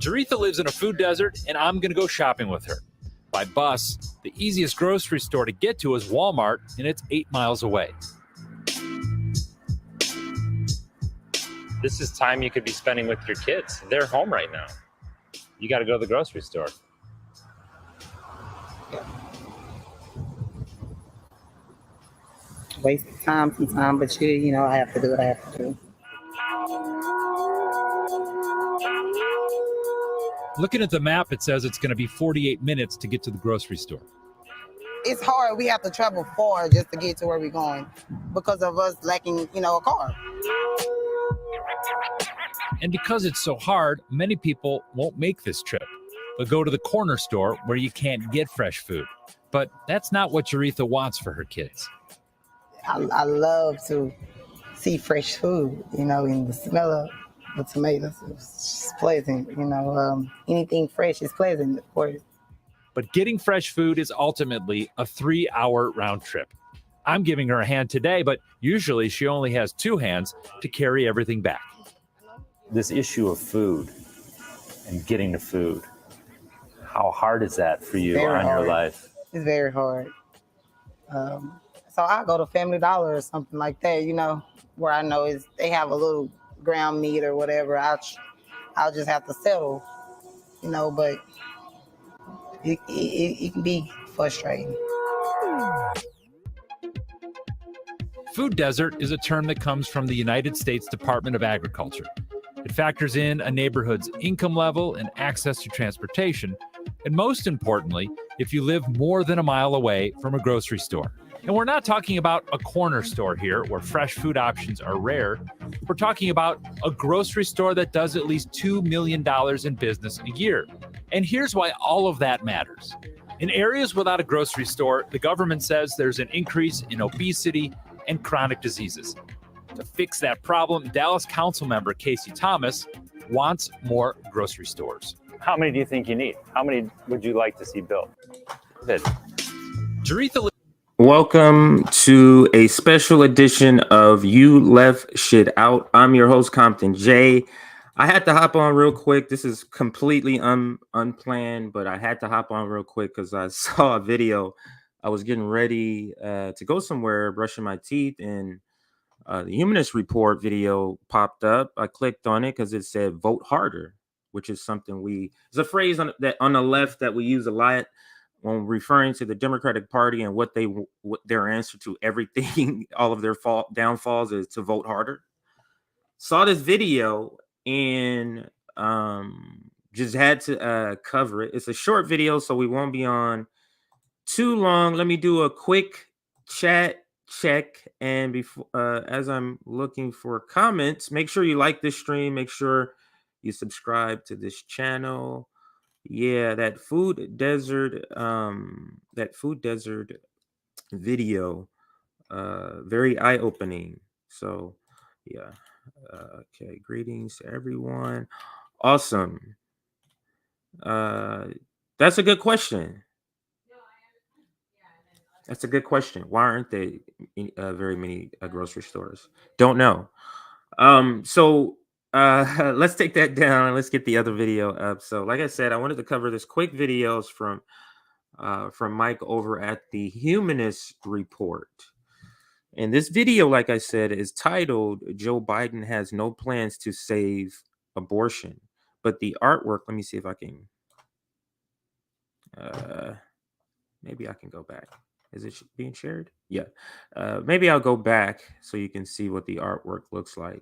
Jaretha lives in a food desert, and I'm going to go shopping with her. By bus, the easiest grocery store to get to is Walmart, and it's 8 miles away. This is time you could be spending with your kids. They're home right now. You got to go to the grocery store. Waste time sometimes, but I have to do what I have to do. Looking at the map, it says it's going to be 48 minutes to get to the grocery store. It's hard. We have to travel far just to get to where we're going because of us lacking, a car. And because it's so hard, many people won't make this trip, but go to the corner store where you can't get fresh food. But that's not what Jaretha wants for her kids. I love to see fresh food, and the smell of the tomatoes is pleasant. Anything fresh is pleasant, of course. But getting fresh food is ultimately a 3-hour round trip. I'm giving her a hand today, but usually she only has 2 hands to carry everything back. This issue of food and getting the food, how hard is that for you on your life? It's very hard. So I go to Family Dollar or something like that, where I know they have a little ground meat or whatever. I'll just have to settle, but it can be frustrating. Food desert is a term that comes from the United States Department of Agriculture. It factors in a neighborhood's income level and access to transportation, and most importantly, if you live more than a mile away from a grocery store. And we're not talking about a corner store here where fresh food options are rare. We're talking about a grocery store that does at least $2 million in business a year. And here's why all of that matters. In areas without a grocery store, the government says there's an increase in obesity and chronic diseases. To fix that problem, Dallas Council member Casey Thomas wants more grocery stores. How many do you think you need? How many would you like to see built? Jaretha. Welcome to a special edition of You Left Shit Out. I'm your host, Compton J. I had to hop on real quick. This is completely unplanned, but I had to hop on real quick because I saw a video. I was getting ready to go somewhere, brushing my teeth, and the Humanist Report video popped up. I clicked on it because it said "Vote Harder," which is something it's a phrase on the left that we use a lot when referring to the Democratic Party and what their answer to everything, all of their downfalls is to vote harder. Saw this video and just had to cover it. It's a short video, so we won't be on too long. Let me do a quick chat check, and before as I'm looking for comments, make sure you like this stream, make sure you subscribe to this channel. Yeah, that food desert video, very eye-opening. So yeah, okay, greetings to everyone. Awesome. That's a good question. That's a good question. Why aren't there very many grocery stores? Don't know. So let's take that down and let's get the other video up. So like I said, I wanted to cover this quick videos from Mike over at the Humanist Report. And this video, like I said, is titled "Joe Biden Has No Plans to Save Abortion." But the artwork, let me see if I can maybe I can go back. Is it being shared? Yeah. Maybe I'll go back so you can see what the artwork looks like.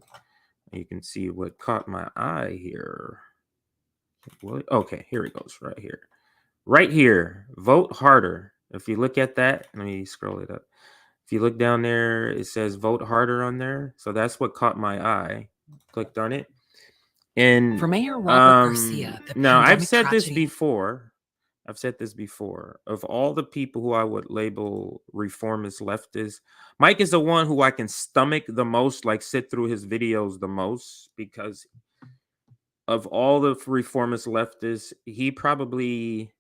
You can see what caught my eye here. Okay, here it goes right here. Right here, vote harder. If you look at that, let me scroll it up. If you look down there, it says vote harder on there. So that's what caught my eye. Clicked on it. And for Mayor Robert Garcia, now I've said this before. Of all the people who I would label reformist leftists, Mike is the one who I can stomach the most, like sit through his videos the most, because of all the reformist leftists, he probably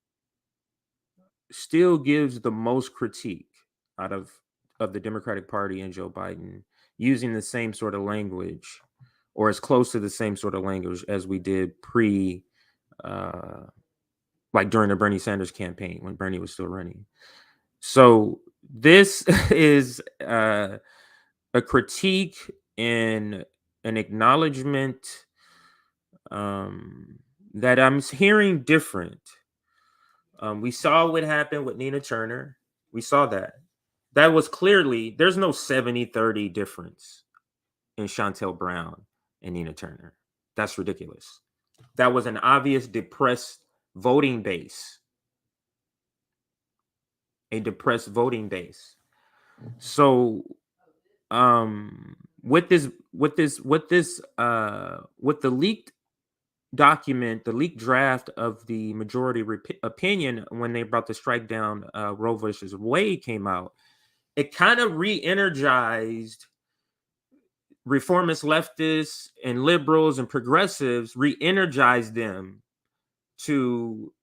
still gives the most critique out of the Democratic Party and Joe Biden, using the same sort of language or as close to the same sort of language as we did pre like during the Bernie Sanders campaign when Bernie was still running. So this is a critique and an acknowledgement that I'm hearing different. We saw what happened with Nina Turner. We saw that. That was clearly, there's no 70-30 difference in Shontel Brown and Nina Turner. That's ridiculous. That was an obvious depressed voting base. A depressed voting base. So with the leaked document, the leaked draft of the majority opinion when they brought the strike down Roe versus Wade came out, it kind of re-energized reformist leftists and liberals and progressives, re-energized them to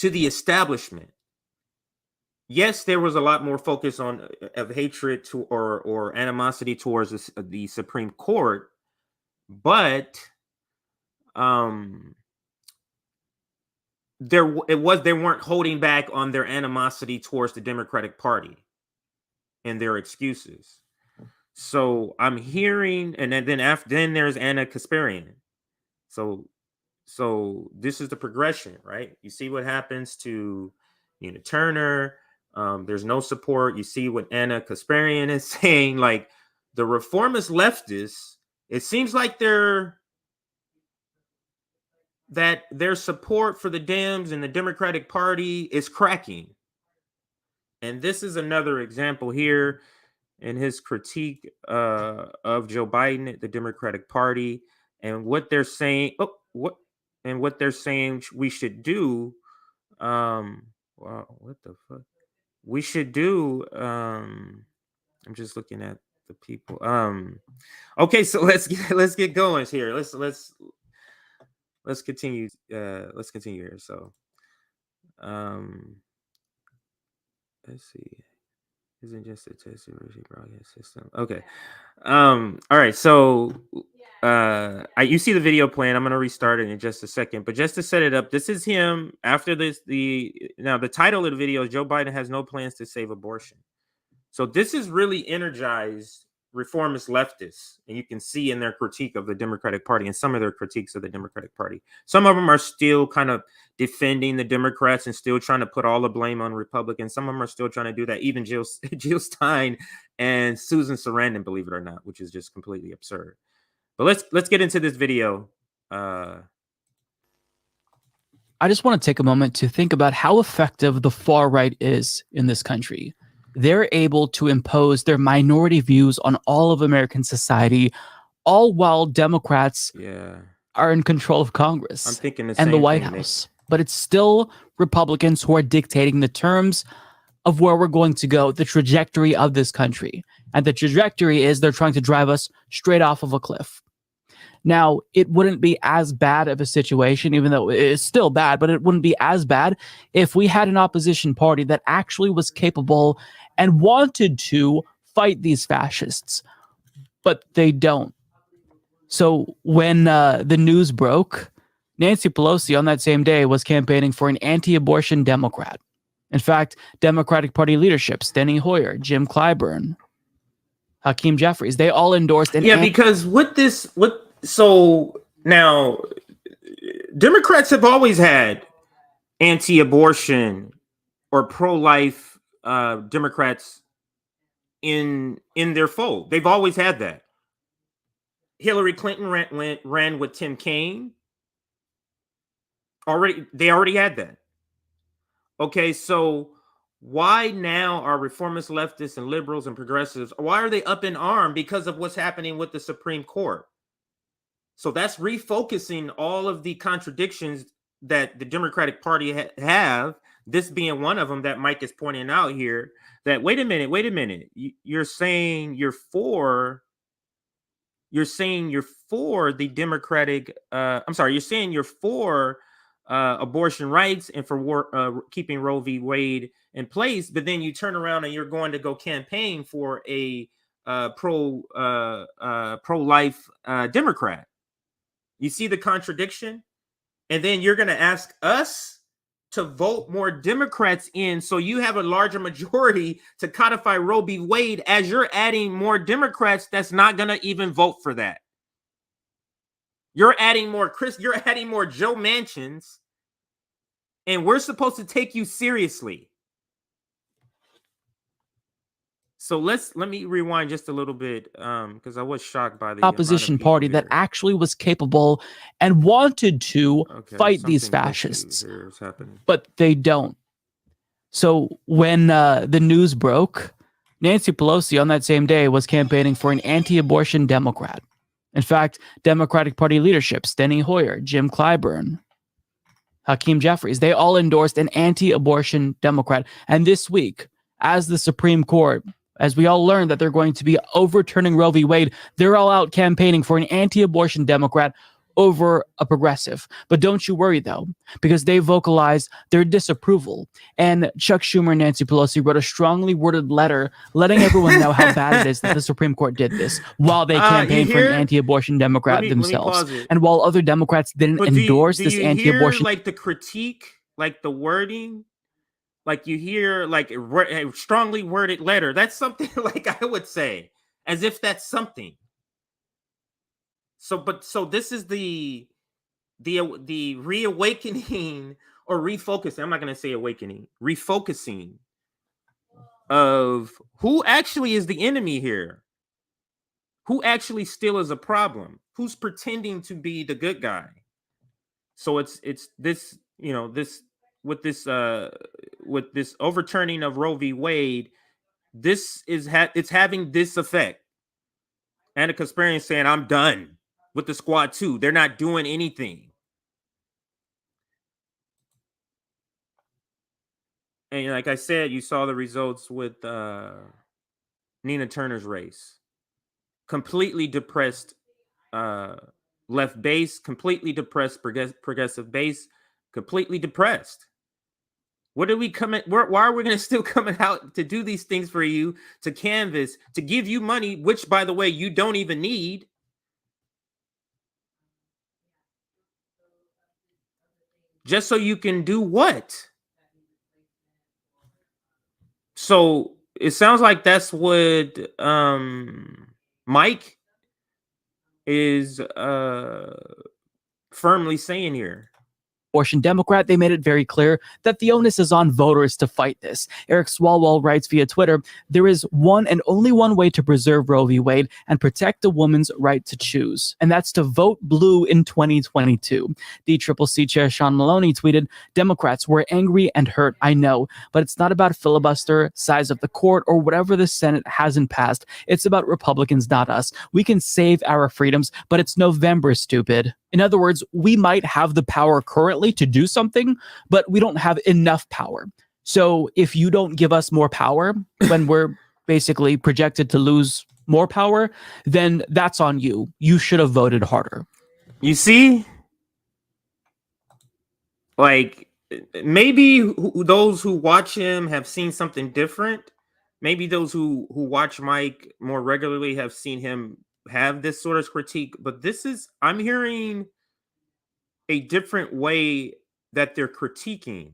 the establishment. Yes, there was a lot more focus on of hatred to or animosity towards the Supreme Court, but they weren't holding back on their animosity towards the Democratic Party and their excuses. So I'm hearing, and then there's Anna Kasparain. So this is the progression, right? You see what happens to Nina Turner. There's no support. You see what Anna Kasparain is saying. Like the reformist leftists, it seems like their support for the Dems and the Democratic Party is cracking. And this is another example here in his critique of Joe Biden, the Democratic Party, and what they're saying. What they're saying we should do. Wow, what the fuck? We should do. I'm just looking at the people. Okay, so let's get going here. Let's continue. Let's continue here. So, let's see. Isn't just a test broadcast system. Okay. All right. So you see the video playing. I'm gonna restart it in just a second. But just to set it up, this is him after this. Now the title of the video is Joe Biden has no plans to save abortion. So this is really energized reformist leftists, and you can see in their critique of the Democratic Party and some of their critiques of the Democratic Party. Some of them are still kind of defending the Democrats and still trying to put all the blame on Republicans. Some of them are still trying to do that. Even Jill Stein and Susan Sarandon, believe it or not, which is just completely absurd. But let's get into this video. I just want to take a moment to think about how effective the far right is in this country. They're able to impose their minority views on all of American society, all while Democrats are in control of Congress I'm thinking and the White House. But it's still Republicans who are dictating the terms of where we're going to go, the trajectory of this country. And the trajectory is they're trying to drive us straight off of a cliff. Now, it wouldn't be as bad of a situation, even though it's still bad, but it wouldn't be as bad if we had an opposition party that actually was capable and wanted to fight these fascists, but they don't. So when the news broke, Nancy Pelosi on that same day was campaigning for an anti-abortion Democrat. In fact, Democratic Party leadership, Steny Hoyer, Jim Clyburn, Hakeem Jeffries, they all endorsed because so now Democrats have always had anti-abortion or pro-life Democrats in their fold. They've always had that. Hillary Clinton ran with Tim Kaine. They already had that. Okay, so why now are reformist leftists and liberals and progressives, why are they up in arms? Because of what's happening with the Supreme Court. So that's refocusing all of the contradictions that the Democratic Party have, this being one of them that Mike is pointing out here, that wait a minute, you're saying you're for the Democratic, you're saying you're for abortion rights and for keeping Roe v. Wade in place, but then you turn around and you're going to go campaign for a pro-life Democrat. You see the contradiction? And then you're going to ask us to vote more Democrats in so you have a larger majority to codify Roe v. Wade as you're adding more Democrats that's not going to even vote for that. You're adding more Joe Manchins, and we're supposed to take you seriously. So let me rewind just a little bit because I was shocked by the opposition party that actually was capable and wanted to fight these fascists, but they don't. So when the news broke, Nancy Pelosi on that same day was campaigning for an anti-abortion Democrat. In fact, Democratic Party leadership, Steny Hoyer, Jim Clyburn, Hakeem Jeffries, they all endorsed an anti-abortion Democrat. And this week, as the Supreme Court, as we all learned that they're going to be overturning Roe v. Wade, they're all out campaigning for an anti-abortion Democrat over a progressive. But don't you worry, though, because they vocalized their disapproval. And Chuck Schumer and Nancy Pelosi wrote a strongly worded letter letting everyone know how bad it is that the Supreme Court did this while they campaigned for an anti-abortion Democrat themselves. And while other Democrats didn't endorse this anti-abortion. Like the critique, like the wording, like you hear like a strongly worded letter. That's something like I would say, as if that's something. So this is the reawakening or refocusing. I'm not going to say awakening, refocusing of who actually is the enemy here. Who actually still is a problem? Who's pretending to be the good guy? So it's this, this with this overturning of Roe v. Wade, this is it's having this effect. And a Kasparain saying, I'm done with the squad too. They're not doing anything. And like I said, you saw the results with Nina Turner's race. Completely depressed left base, completely depressed progressive base, completely depressed. What are we coming? Why are we going to still coming out to do these things for you, to canvas, to give you money, which, by the way, you don't even need? Just so you can do what? So it sounds like that's what Mike is firmly saying here. Abortion Democrat, they made it very clear that the onus is on voters to fight this. Eric Swalwell writes via Twitter, there is one and only one way to preserve Roe v. Wade and protect a woman's right to choose, and that's to vote blue in 2022. DCCC Chair Sean Maloney tweeted, Democrats, we're angry and hurt, I know, but it's not about filibuster, size of the court, or whatever the Senate hasn't passed. It's about Republicans, not us. We can save our freedoms, but it's November, stupid. In other words, we might have the power currently to do something, but we don't have enough power. So if you don't give us more power when we're basically projected to lose more power, then that's on you. You should have voted harder. You see? Like, maybe those who watch him have seen something different. Maybe those who watch Mike more regularly have seen him have this sort of critique, but I'm hearing a different way that they're critiquing,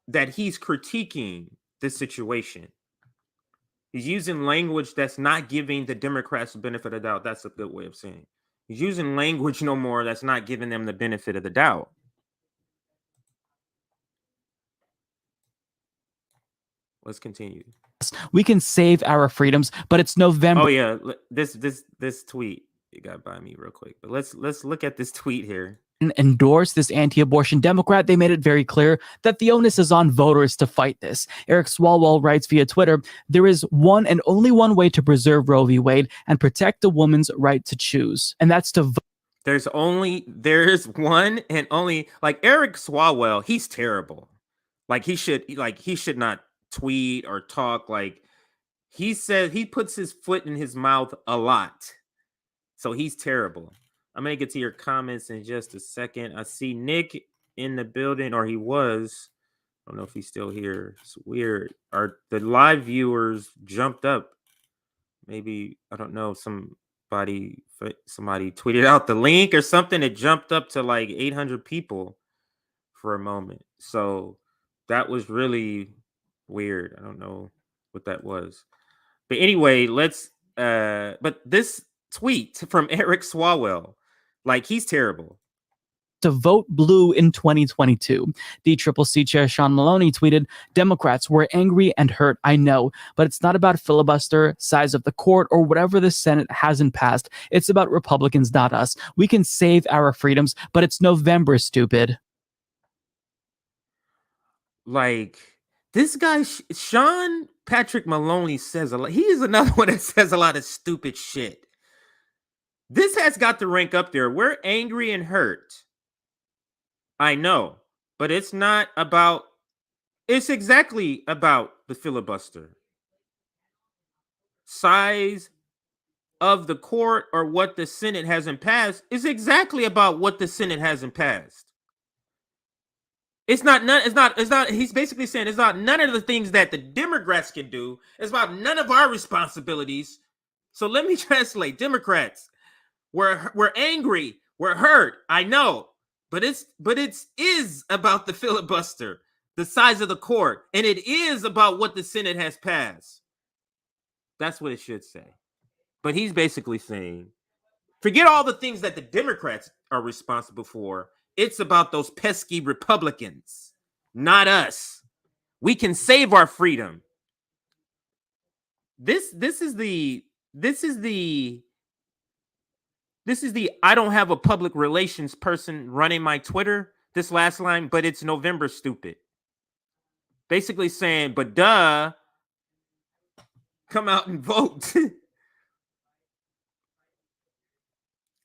that he's critiquing this situation. He's using language that's not giving the Democrats the benefit of the doubt. That's a good way of saying it. He's using language no more that's not giving them the benefit of the doubt. Let's continue. We can save our freedoms, but it's November. Oh yeah, this tweet, it got by me real quick. But let's look at this tweet here. Endorse this anti-abortion Democrat, they made it very clear that the onus is on voters to fight this. Eric Swalwell writes via Twitter, there is one and only one way to preserve Roe v. Wade and protect a woman's right to choose, and that's to vote. There's one and only, like Eric Swalwell, he's terrible. Like he should not tweet or talk. Like he said, he puts his foot in his mouth a lot. So he's terrible. I'm going to get to your comments in just a second. I see Nick in the building, or he was. I don't know if he's still here. It's weird. The live viewers jumped up. Maybe, I don't know, some somebody tweeted out the link or something. It jumped up to like 800 people for a moment. So that was really weird. I don't know what that was. But anyway, but this tweet from Eric Swalwell, like, he's terrible. To vote blue in 2022. DCCC Chair Sean Maloney tweeted, Democrats were angry and hurt, I know, but it's not about filibuster, size of the court, or whatever the Senate hasn't passed. It's about Republicans, not us. We can save our freedoms, but it's November, stupid. Like, this guy, Sean Patrick Maloney, says a lot. He is another one that says a lot of stupid shit. This has got to rank up there. We're angry and hurt. I know, but it's exactly about the filibuster. Size of the court or what the Senate hasn't passed is exactly about what the Senate hasn't passed. He's basically saying it's not none of the things that the Democrats can do. It's about none of our responsibilities. So let me translate. Democrats, we're angry, we're hurt. I know. But it is about the filibuster, the size of the court, and it is about what the Senate has passed. That's what it should say. But he's basically saying, forget all the things that the Democrats are responsible for. It's about those pesky Republicans, not us. We can save our freedom. This is the I don't have a public relations person running my Twitter, this last line, but it's November, stupid. Basically saying, but duh, come out and vote.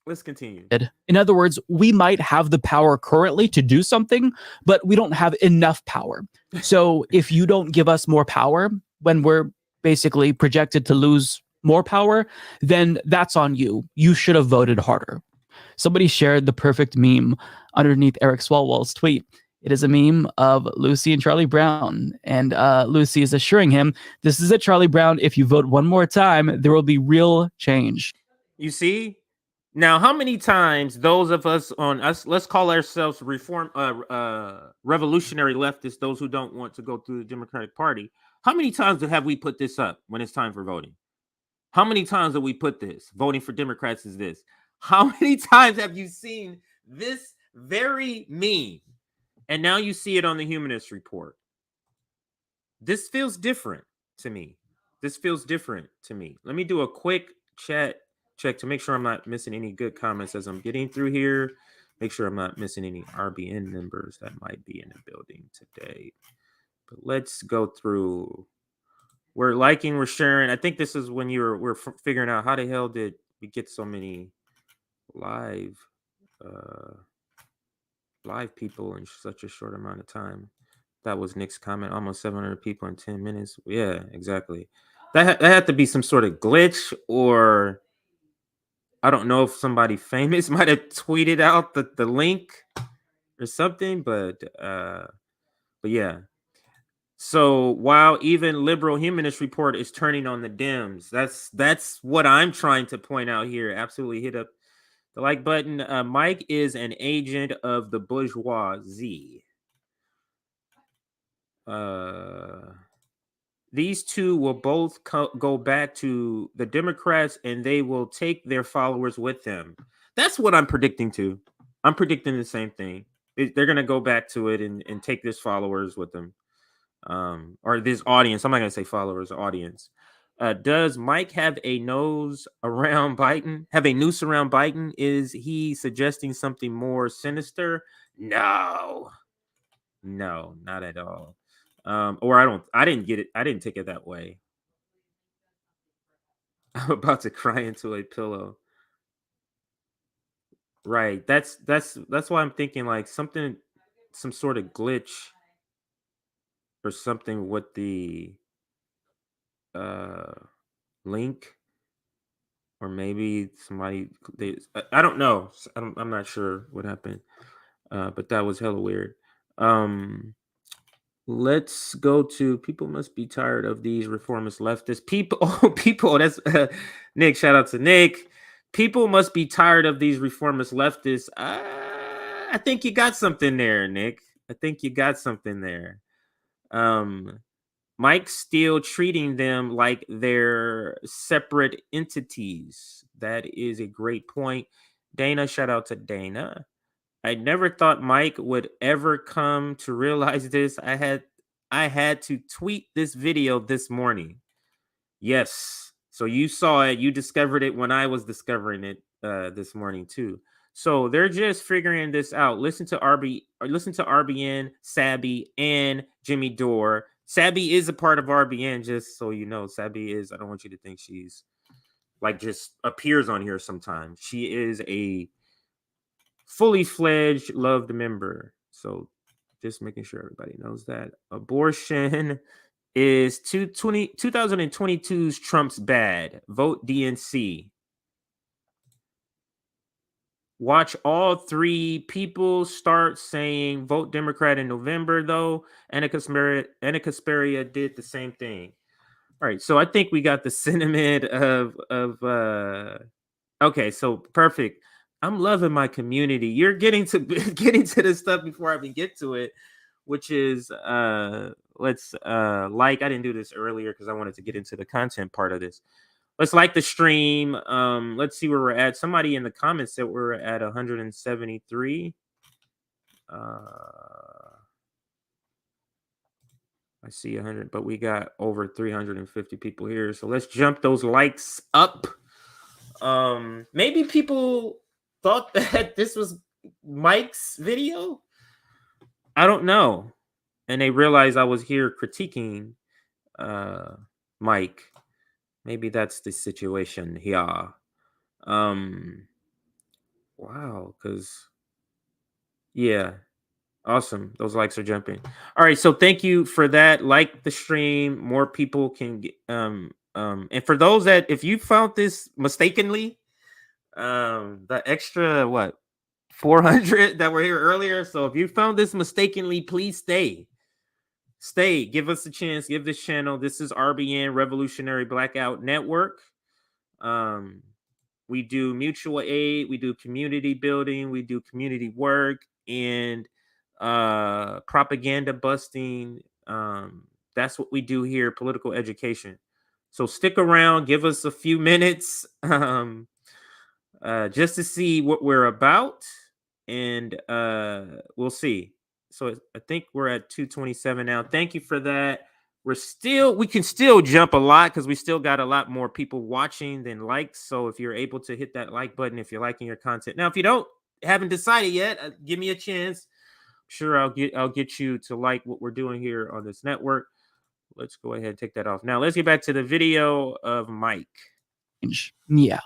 Let's continue. In other words, we might have the power currently to do something, but we don't have enough power. So if you don't give us more power when we're basically projected to lose more power, then that's on you. You should have voted harder. Somebody shared the perfect meme underneath Eric Swalwell's tweet. It is a meme of Lucy and Charlie Brown. And Lucy is assuring him, this is it, Charlie Brown. If you vote one more time, there will be real change. You see? Now, how many times those of us let's call ourselves revolutionary leftists, those who don't want to go through the Democratic Party, how many times have we put this up when it's time for voting? How many times have we put this? Voting for Democrats is this. How many times have you seen this very meme? And now you see it on the Humanist Report. This feels different to me. Let me do a quick chat check to make sure I'm not missing any good comments as I'm getting through here. Make sure I'm not missing any RBN members that might be in the building today. But let's go through. We're liking, we're sharing. I think this is when we're figuring out how the hell did we get so many live people in such a short amount of time. That was Nick's comment. Almost 700 people in 10 minutes. Yeah, exactly. That had to be some sort of glitch, or I don't know if somebody famous might have tweeted out the link or something, but yeah. So while even liberal Humanist Report is turning on the Dems, that's what I'm trying to point out here. Absolutely hit up the like button. Mike is an agent of the bourgeoisie. These two will both go back to the Democrats, and they will take their followers with them. That's what I'm predicting too. I'm predicting the same thing. They're going to go back to it and take their followers with them. Or this audience. I'm not going to say followers, audience. Does Mike have a noose around Biden? Is he suggesting something more sinister? No, not at all. Or I didn't get it. I didn't take it that way. I'm about to cry into a pillow. Right. That's why I'm thinking like some sort of glitch or something with the link, or maybe somebody I don't know. I'm not sure what happened. But that was hella weird. Let's go to people must be tired of these reformist leftists. People, that's Nick. Shout out to Nick. People must be tired of these reformist leftists. I think you got something there, Nick. I think you got something there. Mike's still treating them like they're separate entities. That is a great point. Dana, shout out to Dana. I never thought Mike would ever come to realize this. I had to tweet this video this morning. Yes. So you saw it. You discovered it when I was discovering it this morning too. So they're just figuring this out. Listen to RBN, Sabby, and Jimmy Dore. Sabby is a part of RBN, just so you know. Sabby is, I don't want you to think she's like just appears on here sometimes. She is a fully fledged loved member. So just making sure everybody knows that. Abortion is 2022's Trump's bad. Vote DNC. Watch all three people start saying vote Democrat in November, though. Anna Kasparain did the same thing. All right, so I think we got the sentiment of okay, so perfect. I'm loving my community. You're getting to this stuff before I even get to it, which is let's like, I didn't do this earlier because I wanted to get into the content part of this. Let's like the stream. Let's see where we're at. Somebody in the comments said we're at 173. I see 100, but we got over 350 people here. So let's jump those likes up. Maybe people thought that this was Mike's video. I don't know. And they realized I was here critiquing Mike. Maybe that's the situation here. Wow, because yeah. Awesome. Those likes are jumping. All right. So thank you for that. Like the stream. More people can get and for those that if you found this mistakenly, the extra 400 that were here earlier. So if you found this mistakenly, please stay. Give us a chance. Give this channel. This is RBN Revolutionary Blackout Network. We do mutual aid, we do community building, we do community work, and propaganda busting. That's what we do here, political education. So stick around, give us a few minutes just to see what we're about, and we'll see. So I think we're at 227 now. Thank you for that. We can still jump a lot because we still got a lot more people watching than likes. So if you're able to hit that like button, if you're liking your content. Now, if you haven't decided yet, give me a chance. I'm sure I'll get you to like what we're doing here on this network. Let's go ahead and take that off. Now let's get back to the video of Mike. Yeah.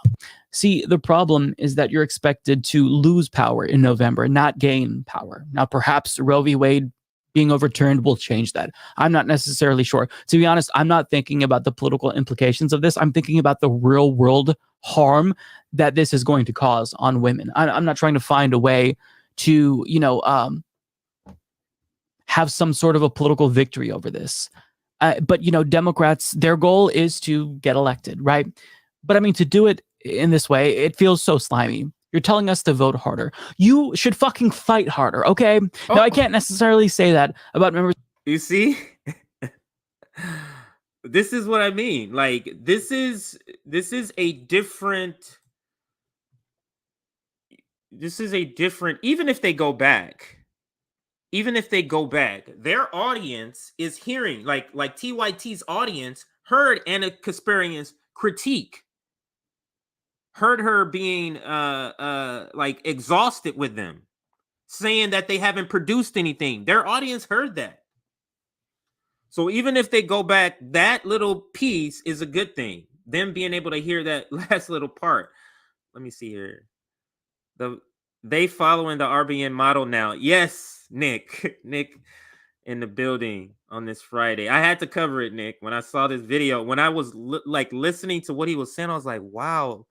See, the problem is that you're expected to lose power in November, not gain power. Now, perhaps Roe v. Wade being overturned will change that. I'm not necessarily sure. To be honest, I'm not thinking about the political implications of this. I'm thinking about the real world harm that this is going to cause on women. I'm not trying to find a way to, have some sort of a political victory over this. But, Democrats, their goal is to get elected, right? But I mean, to do it in this way, it feels so slimy. You're telling us to vote harder. You should fucking fight harder, okay? Oh. Now, I can't necessarily say that about members. You see? This is what I mean. Like, this is a different, even if they go back, their audience is hearing, like TYT's audience heard Anna Kasparian's critique. Heard her being like exhausted with them, saying that they haven't produced anything. Their audience heard that. So even if they go back, that little piece is a good thing. Them being able to hear that last little part. Let me see here. They following the RBN model now. Yes, Nick in the building on this Friday. I had to cover it, Nick. When I saw this video, when I was listening to what he was saying, I was like, wow.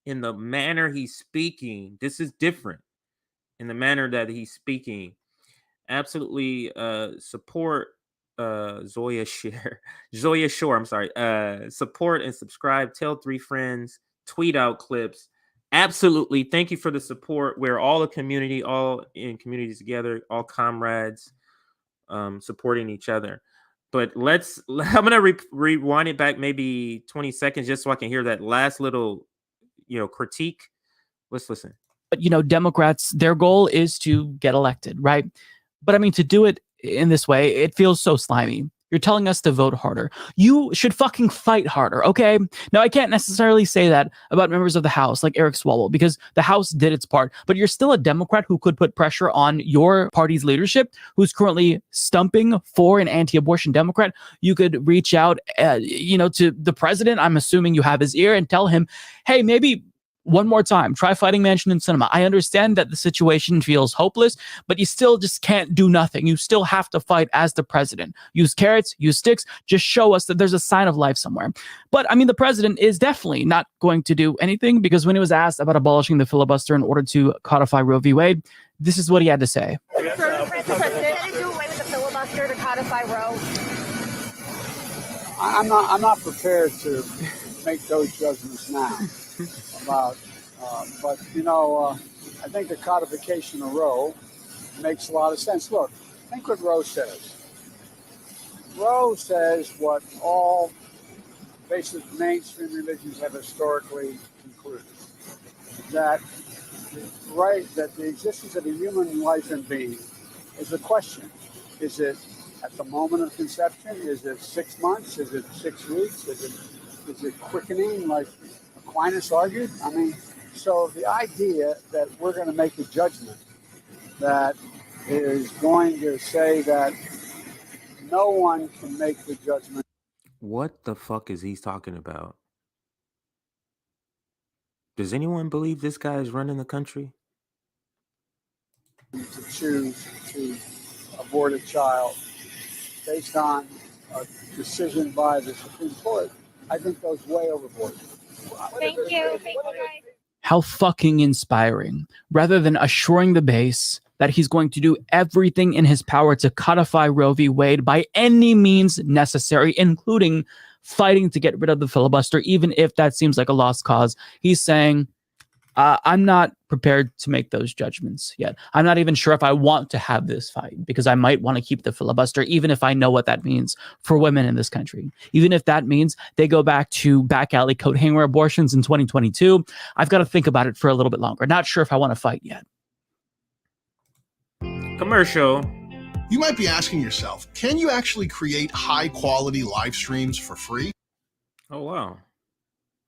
In the manner he's speaking, this is different. In the manner that he's speaking, absolutely support Zoya Shore. I'm sorry. Support and subscribe. Tell 3 friends. Tweet out clips. Absolutely. Thank you for the support. We're all a community, all in communities together, all comrades, supporting each other. But I'm going to rewind it back maybe 20 seconds just so I can hear that last little, critique. Let's listen. But, Democrats, their goal is to get elected, right? But I mean, to do it in this way, it feels so slimy. You're telling us to vote harder. You should fucking fight harder, okay? Now, I can't necessarily say that about members of the House like Eric Swalwell because the House did its part, but you're still a Democrat who could put pressure on your party's leadership, who's currently stumping for an anti-abortion Democrat. You could reach out, to the president. I'm assuming you have his ear and tell him, hey, maybe one more time, try fighting Manchin and Sinema. I understand that the situation feels hopeless, but you still just can't do nothing. You still have to fight as the president. Use carrots, use sticks, just show us that there's a sign of life somewhere. But I mean, the president is definitely not going to do anything because when he was asked about abolishing the filibuster in order to codify Roe v. Wade, this is what he had to say. Mr. President, can you do away with the filibuster to codify Roe? I'm not prepared to make those judgments now. But I think the codification of Roe makes a lot of sense. Look, think what Roe says. Roe says what all basic mainstream religions have historically concluded, that the existence of a human life and being is a question. Is it at the moment of conception? Is it 6 months? Is it 6 weeks? Is it quickening like Aquinas argued? I mean, so the idea that we're going to make a judgment that is going to say that no one can make the judgment. What the fuck is he talking about? Does anyone believe this guy is running the country? To choose to abort a child based on a decision by the Supreme Court, I think goes way overboard. Thank you. Thank you, guys. How fucking inspiring. Rather than assuring the base that he's going to do everything in his power to codify Roe v. Wade by any means necessary, including fighting to get rid of the filibuster, even if that seems like a lost cause, he's saying, I'm not prepared to make those judgments yet. I'm not even sure if I want to have this fight because I might want to keep the filibuster, even if I know what that means for women in this country. Even if that means they go back to back alley coat hanger abortions in 2022, I've got to think about it for a little bit longer. Not sure if I want to fight yet. Commercial. You might be asking yourself, can you actually create high quality live streams for free? Oh, wow.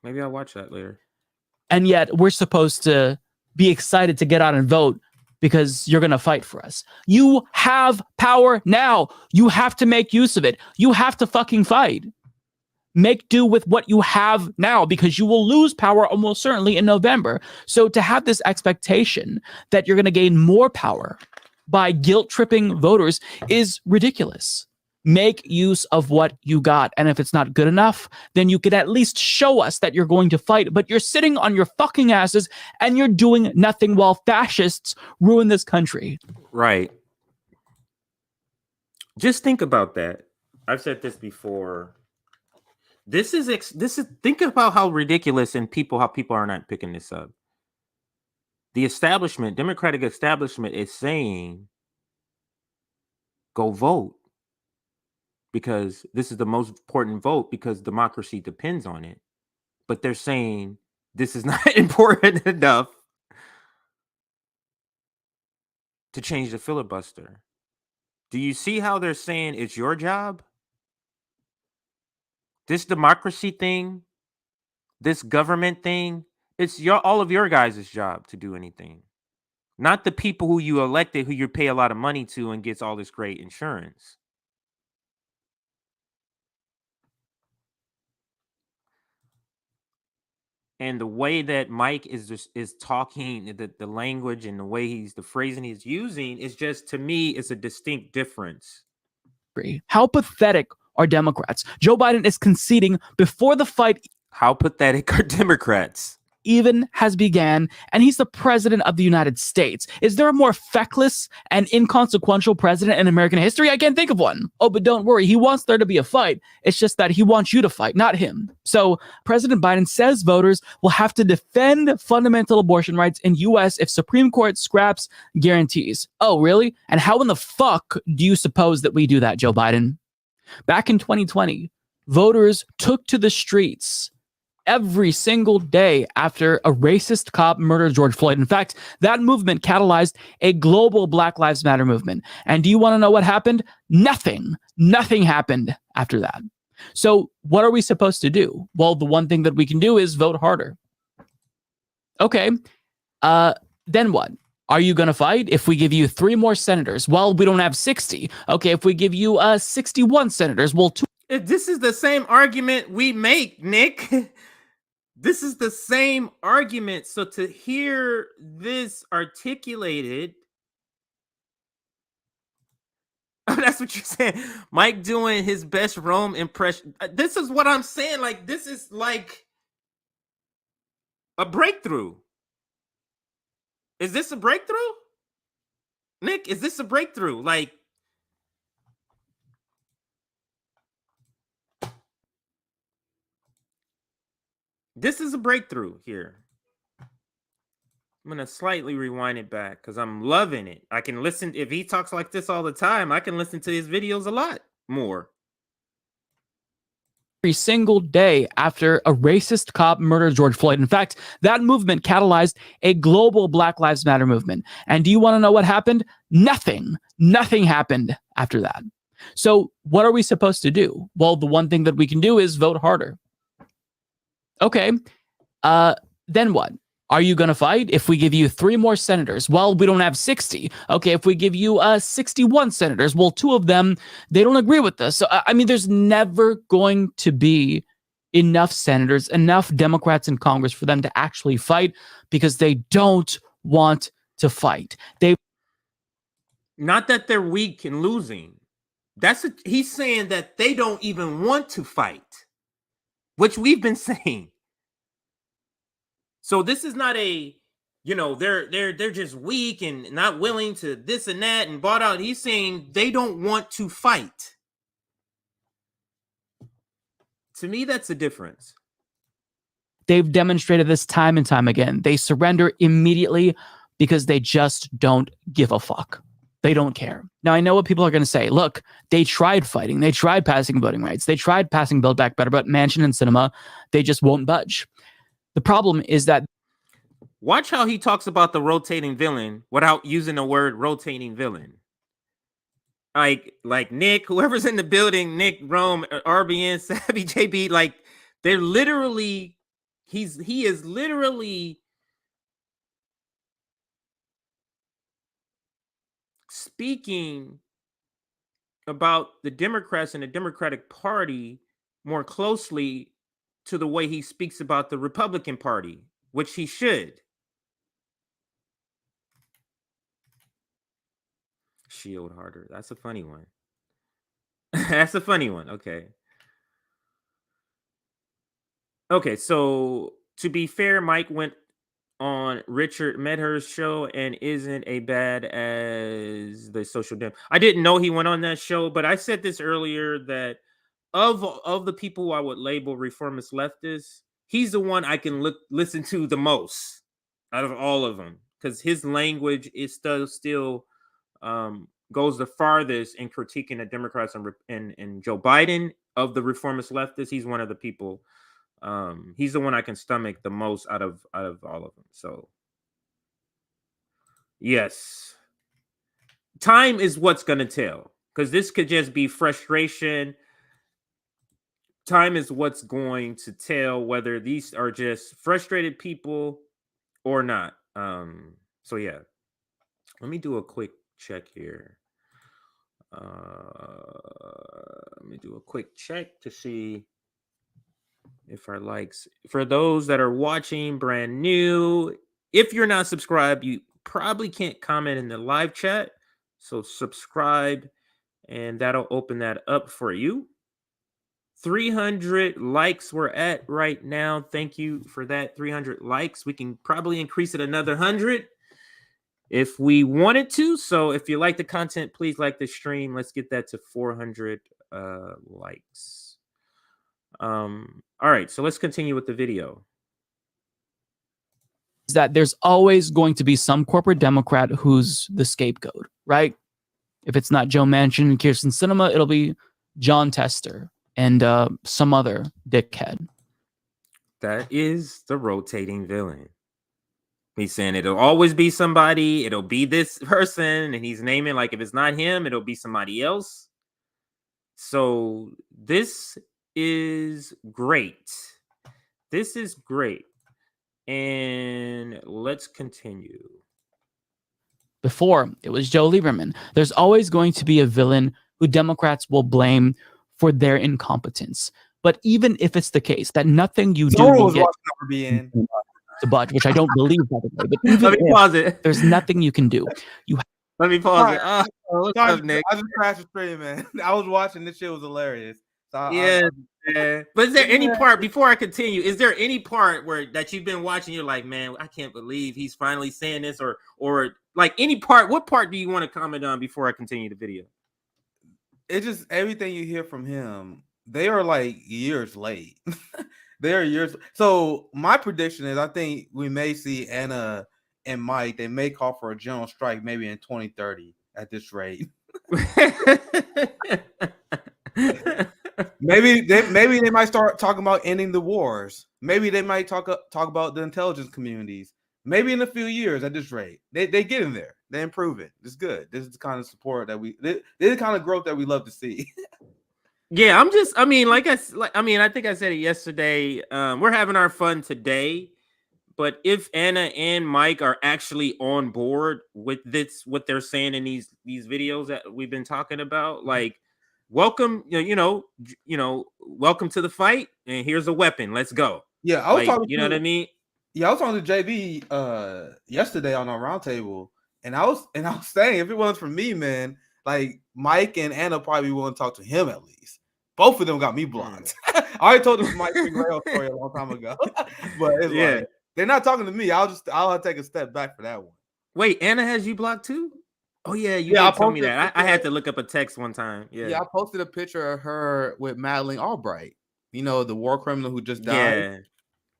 Maybe I'll watch that later. And yet we're supposed to be excited to get out and vote because you're going to fight for us. You have power now. You have to make use of it. You have to fucking fight. Make do with what you have now because you will lose power almost certainly in November. So to have this expectation that you're going to gain more power by guilt-tripping voters is ridiculous. Make use of what you got. And if it's not good enough, then you could at least show us that you're going to fight. But you're sitting on your fucking asses and you're doing nothing while fascists ruin this country. Right. Just think about that. I've said this before. This is think about how ridiculous and how people are not picking this up. The establishment, Democratic establishment, is saying, go vote. Because this is the most important vote because democracy depends on it. But they're saying this is not important enough to change the filibuster. Do you see how they're saying it's your job? This democracy thing, this government thing, it's all of your guys' job to do anything. Not the people who you elected, who you pay a lot of money to and gets all this great insurance. And the way that Mike is talking, the language and the way the phrasing he's using is just, to me, it's a distinct difference. How pathetic are Democrats? Joe Biden is conceding before the fight. How pathetic are Democrats? even has began, and he's the president of the United States. Is there a more feckless and inconsequential president in American history? I can't think of one. Oh, but don't worry. He wants there to be a fight. It's just that he wants you to fight, not him. So President Biden says voters will have to defend fundamental abortion rights in U.S. if Supreme Court scraps guarantees. Oh, really? And how in the fuck do you suppose that we do that, Joe Biden? Back in 2020, voters took to the streets every single day after a racist cop murdered George Floyd. In fact, that movement catalyzed a global Black Lives Matter movement. And do you want to know what happened? Nothing. Nothing happened after that. So what are we supposed to do? Well, the one thing that we can do is vote harder. Okay. Then what? Are you going to fight if we give you 3 more senators? Well, we don't have 60. Okay, if we give you 61 senators, well, 2. This is the same argument we make, Nick. This is the same argument. So to hear this articulated, that's what you're saying. Mike doing his best Rome impression. This is what I'm saying. Like, this is like a breakthrough. Is this a breakthrough? Nick, is this a breakthrough? Like, this is a breakthrough here. I'm going to slightly rewind it back because I'm loving it. I can listen. If he talks like this all the time, I can listen to his videos a lot more. Every single day after a racist cop murdered George Floyd. In fact, that movement catalyzed a global Black Lives Matter movement. And do you want to know what happened? Nothing. Nothing happened after that. So what are we supposed to do? Well, the one thing that we can do is vote harder. Okay. Then what? Are you going to fight if we give you 3 more senators? Well, we don't have 60. Okay, if we give you 61 senators, well, 2 of them, they don't agree with this. So, I mean, there's never going to be enough senators, enough Democrats in Congress for them to actually fight because they don't want to fight. Not that they're weak and losing. He's saying that they don't even want to fight, which we've been saying. So this is not they're just weak and not willing to this and that and bought out. He's saying they don't want to fight. To me, that's the difference. They've demonstrated this time and time again. They surrender immediately because they just don't give a fuck. They don't care. Now, I know what people are going to say. Look, they tried fighting. They tried passing voting rights. They tried passing Build Back Better, but Manchin and Sinema, they just won't budge. The problem is that watch how he talks about the rotating villain without using the word rotating villain. Like Nick, whoever's in the building, Nick, Rome, RBN, Savvy, JB, like they're literally, he is literally speaking about the Democrats and the Democratic Party more closely to the way he speaks about the Republican Party, which he should. Shield harder. That's a funny one. That's a funny one. Okay. Okay, so to be fair, Mike went on Richard Medhurst's show and isn't as bad as the social dem. I didn't know he went on that show, but I said this earlier that of the people who I would label reformist leftists, he's the one I can listen to the most out of all of them because his language is still goes the farthest in critiquing the Democrats and Joe Biden. Of the reformist leftists, he's one of the people. He's the one I can stomach the most out of all of them. So yes, time is what's going to tell because this could just be frustration. Time is what's going to tell whether these are just frustrated people or not. So yeah, let me do a quick check here. Let me do a quick check to see if our likes. For those that are watching brand new, if you're not subscribed, you probably can't comment in the live chat. So subscribe, and that'll open that up for you. 300 likes we're at right now. Thank you for that. 300 likes. We can probably increase it another 100 if we wanted to. So if you like the content, please like the stream. Let's get that to 400 likes. All right, so let's continue with the video. Is that there's always going to be some corporate Democrat who's the scapegoat, right? If it's not Joe Manchin and Kirsten Sinema, it'll be John Tester and some other dickhead. That is the rotating villain. He's saying it'll always be somebody. It'll be this person. And he's naming, like, if it's not him, it'll be somebody else. So this is great. This is great. And let's continue. Before, it was Joe Lieberman. There's always going to be a villain who Democrats will blame for their incompetence. But even if it's the case that nothing you do will get to budge, which I don't believe, by the way, but even Let me pause it. there's nothing you can do. Let me pause it. What's up, Nick? I just crashed the stream, man. I was watching this shit, was hilarious. So Yeah. But is there any part, before I continue, is there any part where that you've been watching, you're like, man, I can't believe he's finally saying this, or like any part, what part do you want to comment on before I continue the video? it's just everything you hear from him, they are like years late. They are years. So my prediction is I think we may see Anna and Mike, they may call for a general strike maybe in 2030 at this rate. Maybe they might start talking about ending the wars. Maybe they might talk about the intelligence communities. Maybe in a few years at this rate. They get in there. They improve it. It's good. This is the kind of support that this is the kind of growth that we love to see. Yeah, I think I said it yesterday. We're having our fun today, but if Anna and Mike are actually on board with this, what they're saying in these videos that we've been talking about, like, welcome, welcome to the fight, and here's a weapon. Let's go. Yeah, I was talking. You know what I mean? Yeah, I was talking to JB yesterday on our roundtable, and I was saying if it wasn't for me, man, like Mike and Anna probably wouldn't talk to him at least. Both of them got me blocked. I already told this Mike Figueredo story a long time ago, but it's like they're not talking to me. I'll take a step back for that one. Wait, Anna has you blocked too? Oh yeah, you did tell me that. I had to look up a text one time. Yeah, I posted a picture of her with Madeleine Albright. You know, the war criminal who just died.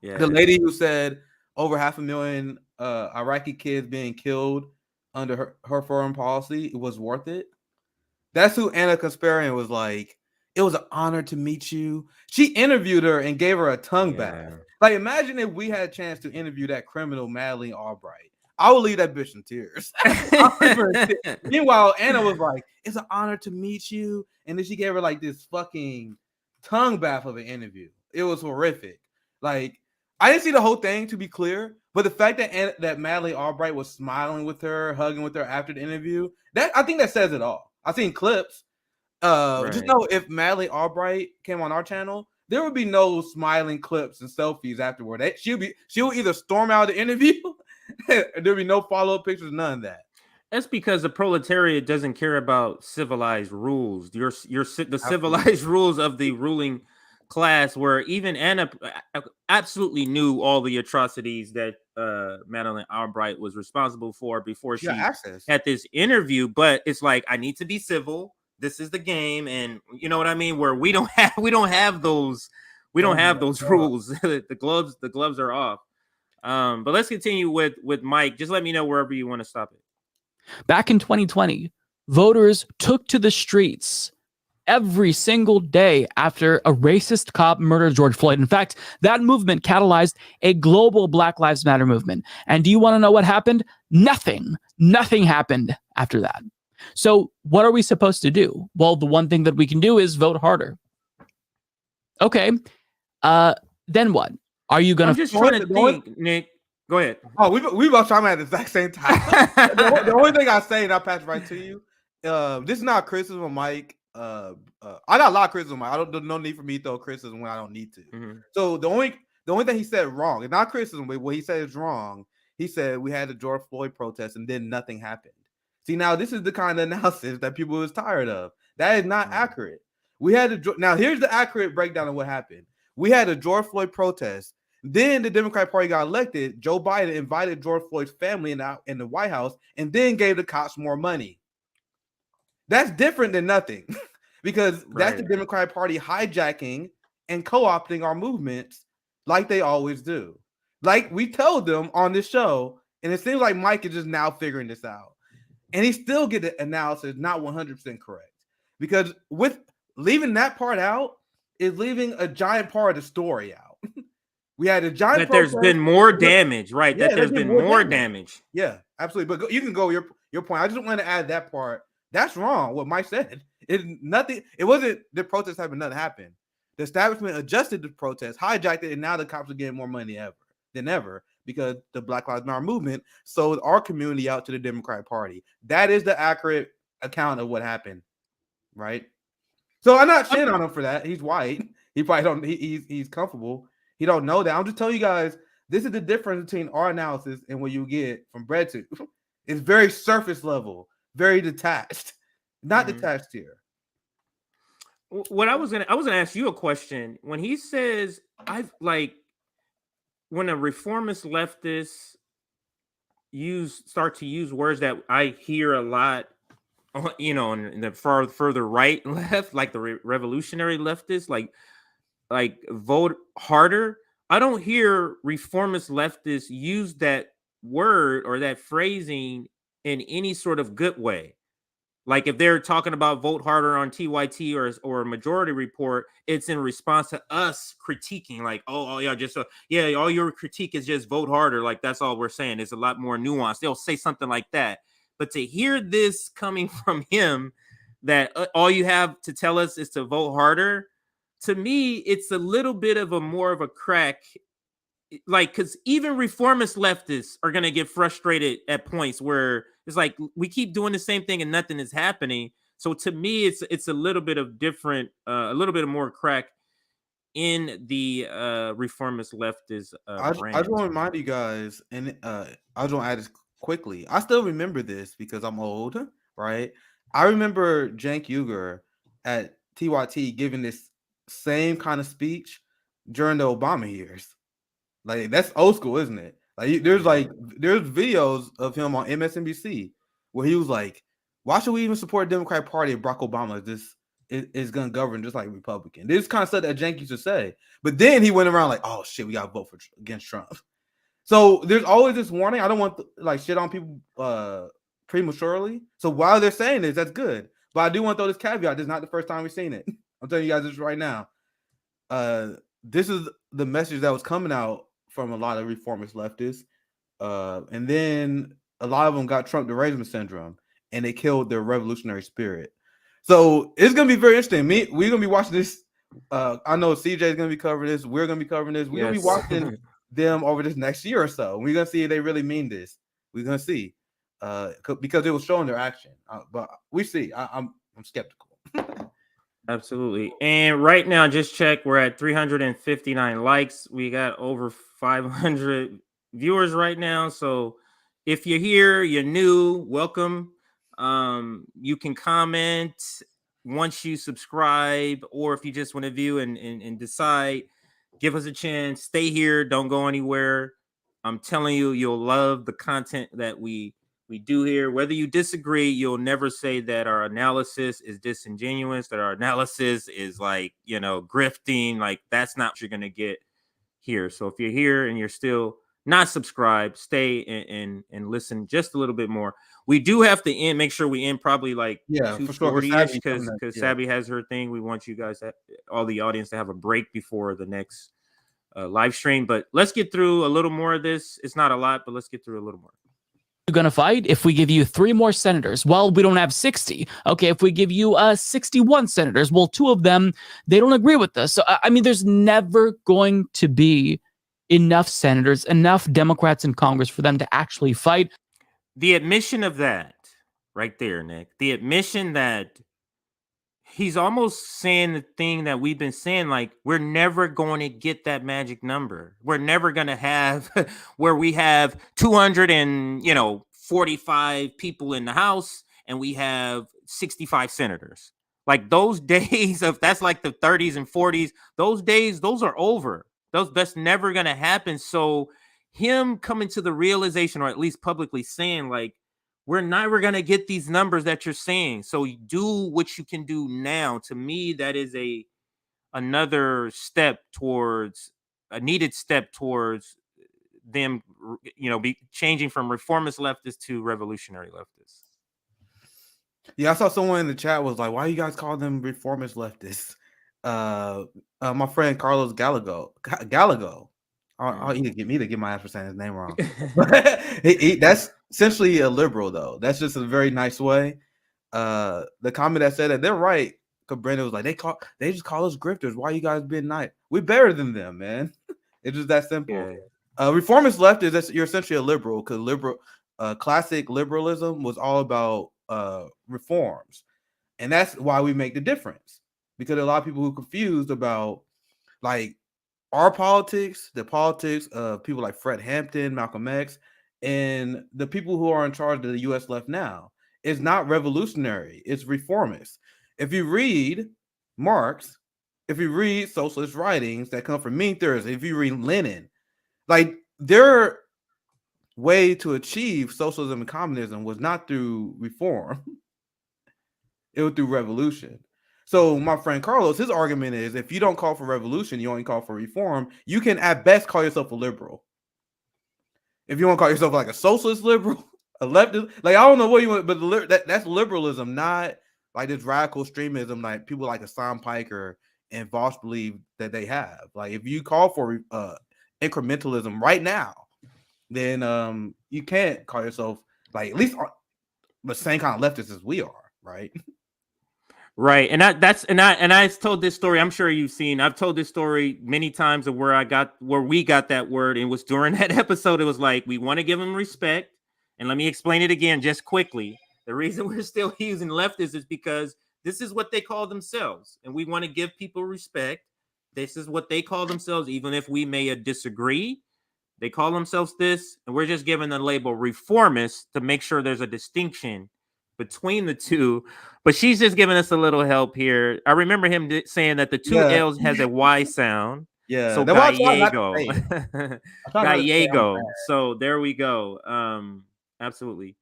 Yeah. The lady who said over 500,000 Iraqi kids being killed under her foreign policy, it was worth it. That's who Anna Kasparain was like. It was an honor to meet you. She interviewed her and gave her a tongue bath. Like, imagine if we had a chance to interview that criminal Madeleine Albright. I would leave that bitch in tears. Meanwhile, Anna was like, it's an honor to meet you. And then she gave her like this fucking tongue bath of an interview. It was horrific. Like, I didn't see the whole thing, to be clear, but the fact that Madeleine Albright was smiling with her, hugging with her after the interview, I think that says it all. I've seen clips. Just know if Madeleine Albright came on our channel, there would be no smiling clips and selfies afterward. She'll either storm out of the interview, there'll be no follow-up pictures, none of that. That's because the proletariat doesn't care about civilized rules. The civilized rules of the ruling class, where even Anna absolutely knew all the atrocities that Madeleine Albright was responsible for before she had this interview. But it's like, I need to be civil. This is the game, and you know what I mean. Where we don't have those rules. the gloves are off. But let's continue with Mike. Just let me know wherever you want to stop it. Back in 2020, voters took to the streets every single day after a racist cop murdered George Floyd. In fact, that movement catalyzed a global Black Lives Matter movement. And do you want to know what happened? Nothing happened after that. So what are we supposed to do? Well, the one thing that we can do is vote harder. Okay. Then what? Are you going to... I'm just trying to think, Nick. Go ahead. Oh, we both trying at the exact same time. the only thing I say, and I'll pass it right to you, this is not criticism of Mike. I got a lot of criticism. There's no need for me to throw criticism when I don't need to. Mm-hmm. So the only thing he said wrong, it's not criticism, but what he said is wrong. He said we had the George Floyd protest and then nothing happened. See, now this is the kind of analysis that people is tired of. That is not accurate. We had now here's the accurate breakdown of what happened. We had a George Floyd protest. Then the Democratic Party got elected. Joe Biden invited George Floyd's family in the White House and then gave the cops more money. That's different than nothing because that's the Democratic Party hijacking and co-opting our movements like they always do. Like we told them on this show, and it seems like Mike is just now figuring this out. And he still get the analysis not 100% correct. Because with leaving that part out is leaving a giant part of the story out. We had a giant that there's been more damage, right? Yeah, that there's been more damage. Yeah, absolutely. But you can go your point. I just want to add that part. That's wrong. What Mike said. It wasn't the protest having nothing happen. The establishment adjusted the protest, hijacked it, and now the cops are getting more money than ever because the Black Lives Matter movement sold our community out to the Democratic Party. That is the accurate account of what happened, right? So I'm not shitting on him for that. He's white. He probably don't. He's comfortable. He don't know that. I'm just telling you guys, this is the difference between our analysis and what you get from Bread2. It's very surface level, very detached, not detached here. What I was gonna ask you a question. When he says, when a reformist leftist start to use words that I hear a lot, in the further right left, like the revolutionary leftists, like vote harder. I don't hear reformist leftists use that word or that phrasing in any sort of good way. Like if they're talking about vote harder on TYT or a majority report, it's in response to us critiquing, like, all your critique is just vote harder. Like that's all we're saying. It's a lot more nuanced. They'll say something like that. But to hear this coming from him, that all you have to tell us is to vote harder, to me, it's a little bit of more of a crack. Like, because even reformist leftists are going to get frustrated at points where it's like we keep doing the same thing and nothing is happening. So to me, it's a little bit of different, a little bit of more crack in the reformist leftist I just want to remind you guys, and I just want to add this quickly. I still remember this because I'm old, right? I remember Cenk Uygur at TYT giving this same kind of speech during the Obama years. Like that's old school, isn't it? Like there's videos of him on MSNBC where he was like, "Why should we even support the Democratic Party if Barack Obama is going to govern just like Republican?" This kind of stuff that Cenk used to say. But then he went around like, "Oh shit, we got to vote against Trump." So there's always this warning. I don't want to shit on people prematurely. So while they're saying this, that's good. But I do want to throw this caveat. This is not the first time we've seen it. I'm telling you guys this right now. This is the message that was coming out from a lot of reformist leftists. And then a lot of them got Trump derangement syndrome and they killed their revolutionary spirit. So it's going to be very interesting. We're going to be watching this. I know CJ is going to be covering this. We're going to be covering this. We're going to be watching them over this next year or so. We're going to see if they really mean this. We're going to see because it was showing their action. But we see. I'm skeptical. Absolutely. And right now, just check, we're at 359 likes. We got over 500 viewers right now. So if you're here, you're new, welcome. You can comment once you subscribe, or if you just want to view and decide, give us a chance. Stay here. Don't go anywhere. I'm telling you, you'll love the content that we do here. Whether you disagree, you'll never say that our analysis is disingenuous, that our analysis is grifting. Like that's not what you're going to get here. So if you're here and you're still not subscribed, stay and listen just a little bit more. We do have to make sure we end probably 2:40-ish because Sabby has her thing. We want you guys, all the audience, to have a break before the next live stream. But let's get through a little more of this. It's not a lot, but let's get through a little more. You're going to fight if we give you 3 more senators? Well, we don't have 60. Okay, if we give you 61 senators, well, 2 of them, they don't agree with us. So, I mean, there's never going to be enough senators, enough Democrats in Congress for them to actually fight. The admission of that right there, Nick, the admission that he's almost saying the thing that we've been saying, like, we're never going to get that magic number. We're never going to have where we have 245 people in the House and we have 65 senators. Like those days of that's like the 30s and 40s. Those days, those are over. That's never gonna happen. So him coming to the realization, or at least publicly saying, like, we're never gonna get these numbers that you're saying. So you do what you can do now. To me, that is another step towards a needed step towards them, be changing from reformist leftists to revolutionary leftists. Yeah, I saw someone in the chat was like, "Why you guys call them reformist leftists?" My friend Carlos Gallego. He to get my ass for saying his name wrong. That's essentially a liberal, though. That's just a very nice way. The comment that said that they're right. Because Brandon was like, they just call us grifters. Why you guys being nice? We're better than them, man. It's just that simple. Yeah. Reformist leftists, you're essentially a liberal, because classic liberalism was all about reforms, and that's why we make the difference, because a lot of people who are confused about like our politics, the politics of people like Fred Hampton, Malcolm X, and the people who are in charge of the U.S. left now is not revolutionary, it's reformist. If you read Marx, if you read socialist writings that come from mean theorists, if you read Lenin, like their way to achieve socialism and communism was not through reform. It was through revolution. So my friend Carlos, his argument is, if you don't call for revolution, you only call for reform, you can at best call yourself a liberal. If you want to call yourself like a socialist liberal, a leftist, like I don't know what you want, but that's liberalism, not like this radical extremism like people like Hassan Piker and Voss believe that they have. Like if you call for incrementalism right now, then you can't call yourself like at least the same kind of leftist as we are, right? Right. And I told this story. I'm sure you've seen. I've told this story many times of where we got that word. And it was during that episode. It was like, we want to give them respect. And let me explain it again just quickly. The reason we're still using leftists is because this is what they call themselves. And we want to give people respect. This is what they call themselves, even if we may disagree. They call themselves this. And we're just giving the label reformist to make sure there's a distinction between the two, but she's just giving us a little help here. I remember him saying that the two L's has a Y sound. Yeah. So Gallego. Gallego. So there we go. Absolutely.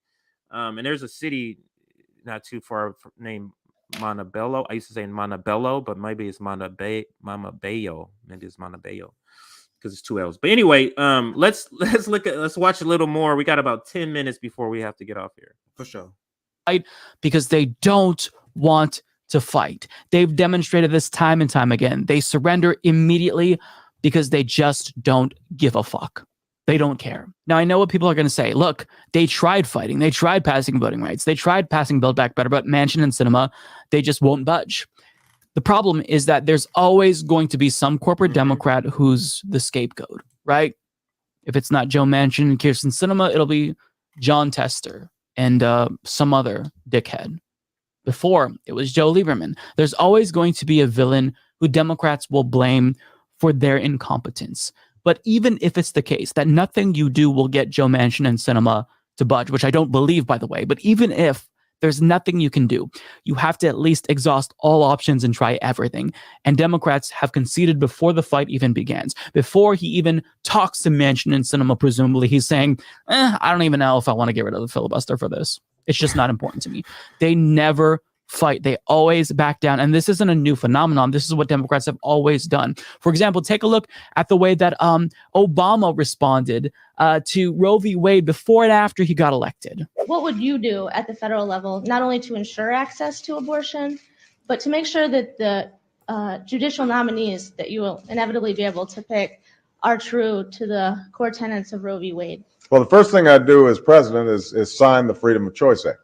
And there's a city not too far named Montebello. I used to say Montebello, but maybe it's Montebello. Maybe it's Montebello because it's two L's. But anyway, let's watch a little more. We got about 10 minutes before we have to get off here. For sure. Because they don't want to fight. They've demonstrated this time and time again. They surrender immediately because they just don't give a fuck. They don't care. Now, I know what people are going to say. Look, they tried fighting. They tried passing voting rights. They tried passing Build Back Better, but Manchin and Sinema, they just won't budge. The problem is that there's always going to be some corporate Democrat who's the scapegoat, right? If it's not Joe Manchin and Kyrsten Sinema, it'll be John Tester and some other dickhead. Before, it was Joe Lieberman. There's always going to be a villain who Democrats will blame for their incompetence. But even if it's the case that nothing you do will get Joe Manchin and Sinema to budge, which I don't believe, by the way, but even if there's nothing you can do, you have to at least exhaust all options and try everything. And Democrats have conceded before the fight even begins. Before he even talks to Manchin and Sinema, presumably, he's saying, I don't even know if I want to get rid of the filibuster for this. It's just not important to me. They never fight. They always back down. And this isn't a new phenomenon. This is what Democrats have always done. For example, take a look at the way that Obama responded to Roe v. Wade before and after he got elected. What would you do at the federal level, not only to ensure access to abortion, but to make sure that the judicial nominees that you will inevitably be able to pick are true to the core tenets of Roe v. Wade? Well, the first thing I'd do as president is sign the Freedom of Choice Act.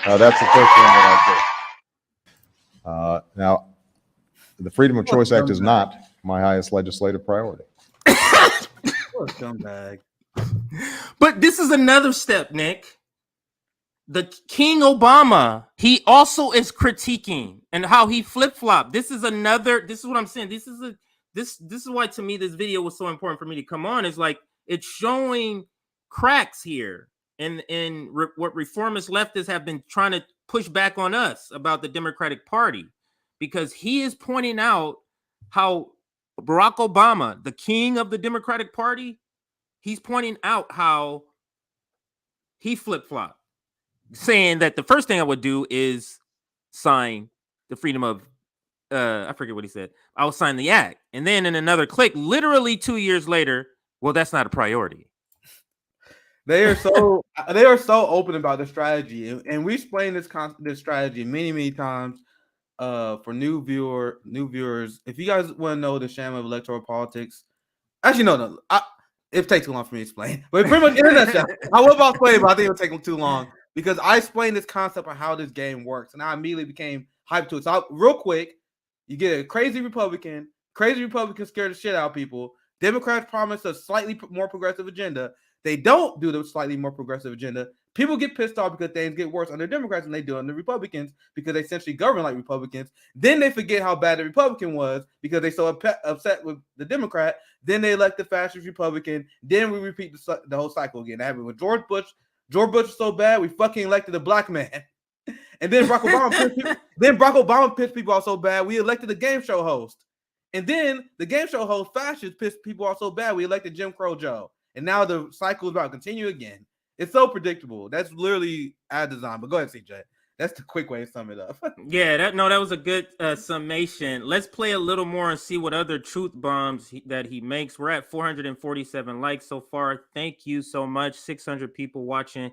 That's the first thing that I'd do. Now, the Freedom of Choice Act is not my highest legislative priority. What a scumbag. But this is another step, Nick. The King Obama, he also is critiquing and how he flip-flopped. This is what I'm saying. This is why, to me, this video was so important for me to come on. Is like, it's showing cracks here in what reformist leftists have been trying to push back on us about the Democratic Party. because he is pointing out how Barack Obama, the king of the Democratic Party, he's pointing out how he flip-flopped, saying that the first thing I would do is sign the freedom of, I forget what he said. I'll sign the act. And then in another click, literally 2 years later, well, that's not a priority. They are so open about the strategy, and we explained this strategy many times. For new viewers, if you guys want to know the sham of electoral politics, actually no, it takes too long for me to explain. But pretty much in a nutshell, I will about explain, but I think it'll take too long because I explained this concept of how this game works, and I immediately became hyped to it. So real quick, you get a crazy Republican scared the shit out of people. Democrats promise a slightly more progressive agenda. They don't do the slightly more progressive agenda. People get pissed off because things get worse under Democrats than they do under Republicans because they essentially govern like Republicans. Then they forget how bad the Republican was because they so upset with the Democrat. Then they elect the fascist Republican. Then we repeat the whole cycle again. That happened with George Bush. George Bush was so bad, we fucking elected a black man. And then Barack Obama pissed people off so bad, we elected a game show host. And then the game show host fascist pissed people off so bad, we elected Jim Crow Joe. And now the cycle is about to continue again. It's so predictable. That's literally ad design. But go ahead, CJ. That's the quick way to sum it up. Yeah, that was a good summation. Let's play a little more and see what other truth bombs that he makes. We're at 447 likes so far. Thank you so much. 600 people watching.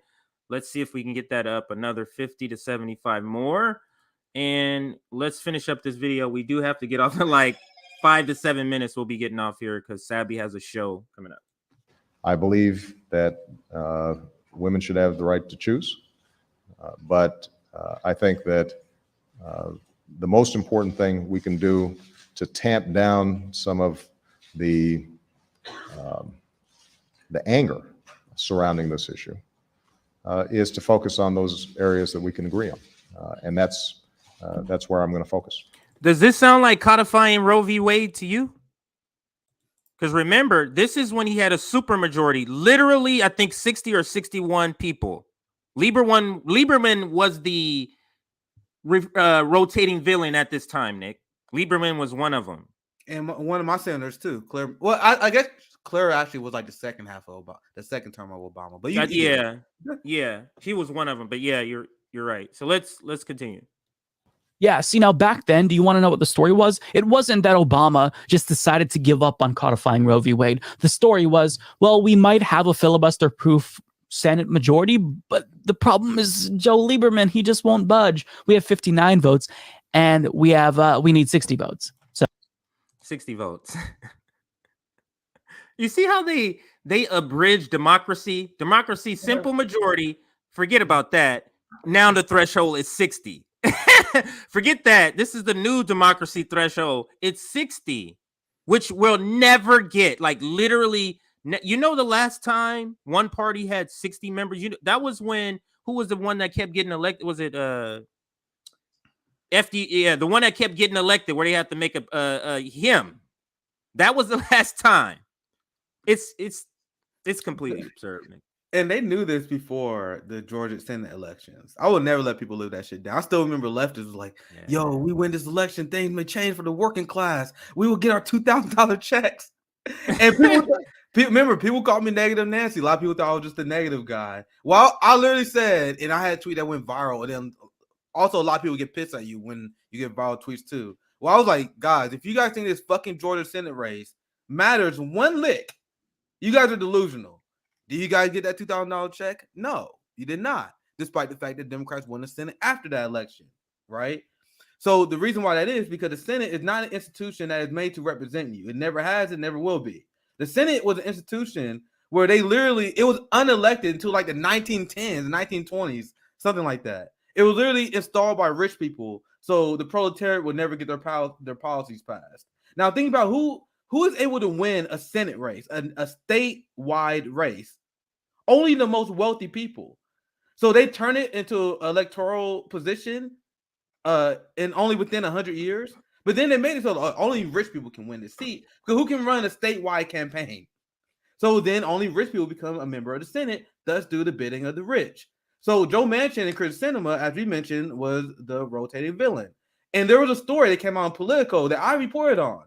Let's see if we can get that up another 50 to 75 more. And let's finish up this video. We do have to get off in like 5 to 7 minutes. We'll be getting off here because Sabby has a show coming up. I believe that women should have the right to choose, but I think that the most important thing we can do to tamp down some of the anger surrounding this issue is to focus on those areas that we can agree on, and that's where I'm going to focus. Does this sound like codifying Roe v. Wade to you? Because remember, this is when he had a supermajority. Literally, I think 60 or 61 people. Lieberman was the rotating villain at this time, Nick. Lieberman was one of them. And one of my senators, too. Claire. Well, I guess Claire actually was like the second half of Obama, the second term of Obama. But yeah, he was one of them. But yeah, you're right. So let's continue. Yeah, see, now back then, do you want to know what the story was? It wasn't that Obama just decided to give up on codifying Roe v. Wade. The story was, well, we might have a filibuster-proof Senate majority, but the problem is Joe Lieberman, he just won't budge. We have 59 votes, and we need 60 votes. So 60 votes. You see how they abridge democracy? Democracy, simple majority. Forget about that. Now the threshold is 60. Forget that. This is the new democracy threshold. It's 60, which we'll never get. Like literally, the last time one party had 60 members, that was when, who was the one that kept getting elected? Was it FD? Yeah, the one that kept getting elected where they have to make him. That was the last time. It's completely absurd, man. And they knew this before the Georgia Senate elections. I would never let people live that shit down. I still remember leftists was like, yo, we win this election, things may change for the working class. We will get our $2,000 checks. And people called me Negative Nancy. A lot of people thought I was just a negative guy. Well, I literally said, and I had a tweet that went viral, and then also a lot of people get pissed at you when you get viral tweets too. Well, I was like, guys, if you guys think this fucking Georgia Senate race matters one lick, you guys are delusional. Did you guys get that $2,000 check? No, you did not, despite the fact that Democrats won the Senate after that election, right? So the reason why that is because the Senate is not an institution that is made to represent you. It never has, it never will be. The Senate was an institution where it was unelected until like the 1910s, 1920s, something like that. It was literally installed by rich people, so the proletariat would never get their policies passed. Now think about who is able to win a Senate race, a statewide race. Only the most wealthy people. So they turn it into an electoral position and only within 100 years. But then they made it so only rich people can win the seat. Because who can run a statewide campaign? So then only rich people become a member of the Senate, thus do the bidding of the rich. So Joe Manchin and Chris Sinema, as we mentioned, was the rotating villain. And there was a story that came out on Politico that I reported on.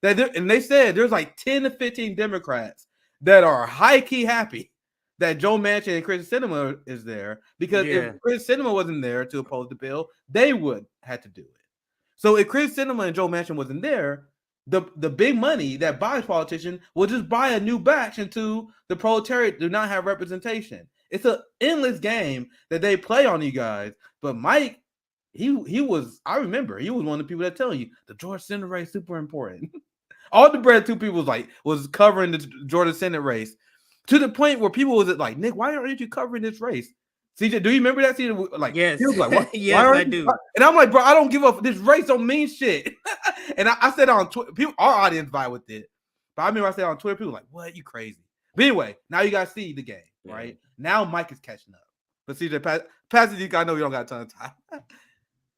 And they said there's like 10 to 15 Democrats that are high-key happy that Joe Manchin and Chris Sinema is there, because if Chris Sinema wasn't there to oppose the bill, they would have to do it. So if Chris Sinema and Joe Manchin wasn't there, the big money that buys politicians will just buy a new batch into the proletariat do not have representation. It's an endless game that they play on you guys. But Mike, he was, I remember, he was one of the people that tell you the Georgia Senate race super important. All the bread two people was covering the Georgia Senate race to the point where people was like, Nick, why aren't you covering this race? CJ, do you remember that? CJ, like, yes, he was like, what? Yes, I do. And I'm like, bro, I don't give up. This race don't mean shit. And I said on Twitter, our audience vibe with it. But I remember I said on Twitter, people were like, what? You crazy? But anyway, now you guys see the game, right? Now Mike is catching up. But CJ, pass it. I know you don't got a ton of time.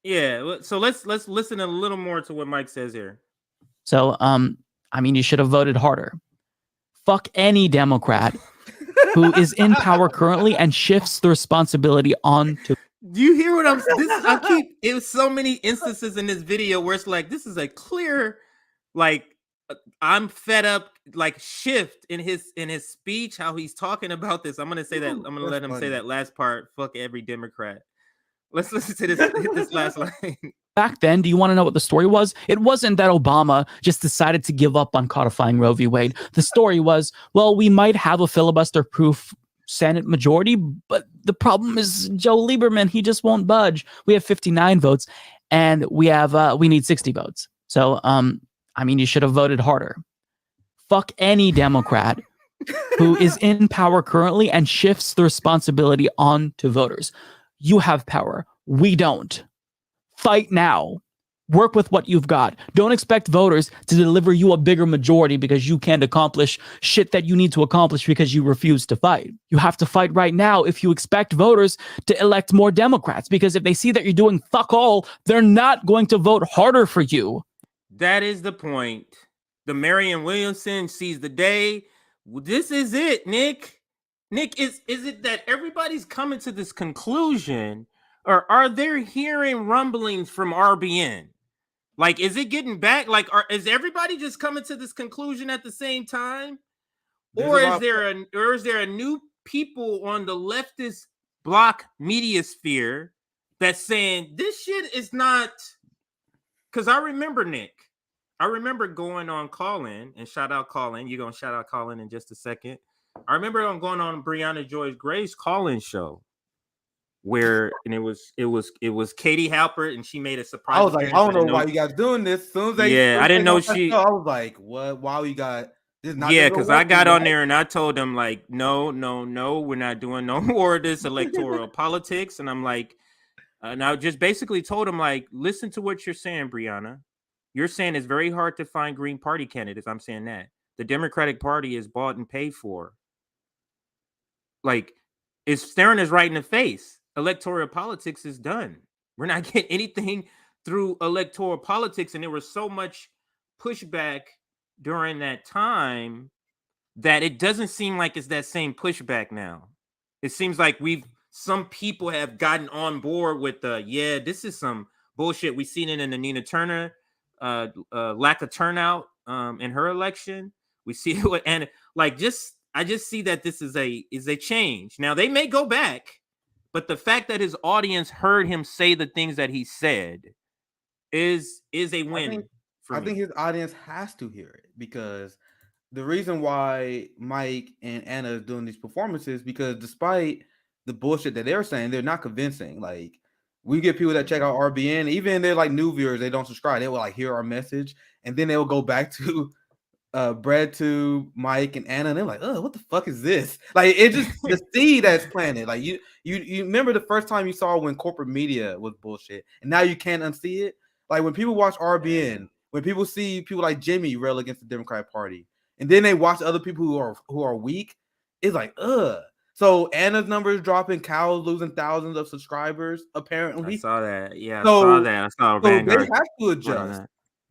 Yeah. So let's listen a little more to what Mike says here. So, I mean, you should have voted harder. Fuck any Democrat who is in power currently and shifts the responsibility on to. Do you hear what I'm saying? It was so many instances in this video where it's like, this is a clear, like, I'm fed up, like, shift in his speech, how he's talking about this. I'm going to say that. I'm going to let him say that last part. Fuck every Democrat. Let's listen to this last line. Back then, do you want to know what the story was? It wasn't that Obama just decided to give up on codifying Roe v. Wade. The story was, well, we might have a filibuster-proof Senate majority, but the problem is Joe Lieberman. He just won't budge. We have 59 votes, and we need 60 votes. So, I mean, you should have voted harder. Fuck any Democrat who is in power currently and shifts the responsibility on to voters. You have power. We don't. Fight now. Work with what you've got. Don't expect voters to deliver you a bigger majority because you can't accomplish shit that you need to accomplish because you refuse to fight. You have to fight right now if you expect voters to elect more Democrats, because if they see that you're doing fuck all, they're not going to vote harder for you. That is the point. The Marianne Williamson sees the day. This is it, Nick. Nick, is it that everybody's coming to this conclusion, or are they hearing rumblings from RBN? Like, is it getting back? Like, is everybody just coming to this conclusion at the same time? Or is there a new people on the leftist block media sphere that's saying this shit is not? Because I remember, Nick, going on Call-In, and shout out Call-In. You're going to shout out Call-In in just a second. I remember going on Breonna Joy Gray's Call-In show, and it was Katie Halpert, and she made a surprise. I was like, I don't know why you guys doing this. As soon as I didn't know she. I was like, what? Why we got this? Because I got on there and I told them, like, no, we're not doing no more of this electoral politics. And I'm like, and I just basically told them, like, listen to what you're saying, Breonna. You're saying it's very hard to find Green Party candidates. I'm saying that the Democratic Party is bought and paid for. Like, it's staring us right in the face. Electoral politics is done. We're not getting anything through electoral politics. And there was so much pushback during that time that it doesn't seem like it's that same pushback now. It seems like some people have gotten on board with this is some bullshit. We've seen it in the Nina Turner lack of turnout in her election. We see it, and I just see that this is a change. Now they may go back, but the fact that his audience heard him say the things that he said is a win. I think his audience has to hear it, because the reason why Mike and Anna is doing these performances, because despite the bullshit that they're saying, they're not convincing. Like, we get people that check out RBN, even if they're like new viewers, they don't subscribe. They will like hear our message, and then they will go back to Brad, to Mike and Anna, and they're like, "Oh, what the fuck is this?" Like, it just the seed that's planted. Like, you remember the first time you saw when corporate media was bullshit, and now you can't unsee it. Like, when people watch RBN, when people see people like Jimmy rail against the Democratic Party, and then they watch other people who are weak, it's like, ugh. So Anna's numbers dropping, Cal's losing thousands of subscribers, apparently. I saw that. Yeah, I saw that. I saw Vanguard. They have to adjust.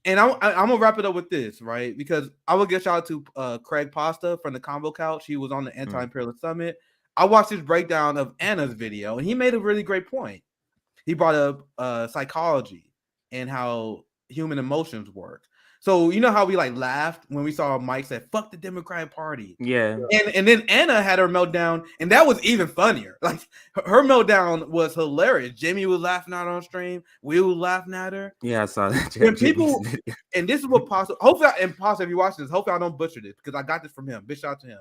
And I'm gonna wrap it up with this, right? Because I will give shout out to Craig Pasta from the Combo Couch. He was on the Anti-Imperialist Summit. I watched his breakdown of Anna's video, and he made a really great point. He brought up psychology. and how human emotions work. So you know how we like laughed when we saw Mike said "fuck the Democratic Party," Yeah. and then Anna had her meltdown, and that was even funnier. Like her meltdown was hilarious. Jimmy was laughing at her on stream. We were laughing at her. Yeah, I saw that. When people, and this is what possible. Hopefully, if you watch this, hopefully I don't butcher this because I got this from him. Big shout out to him.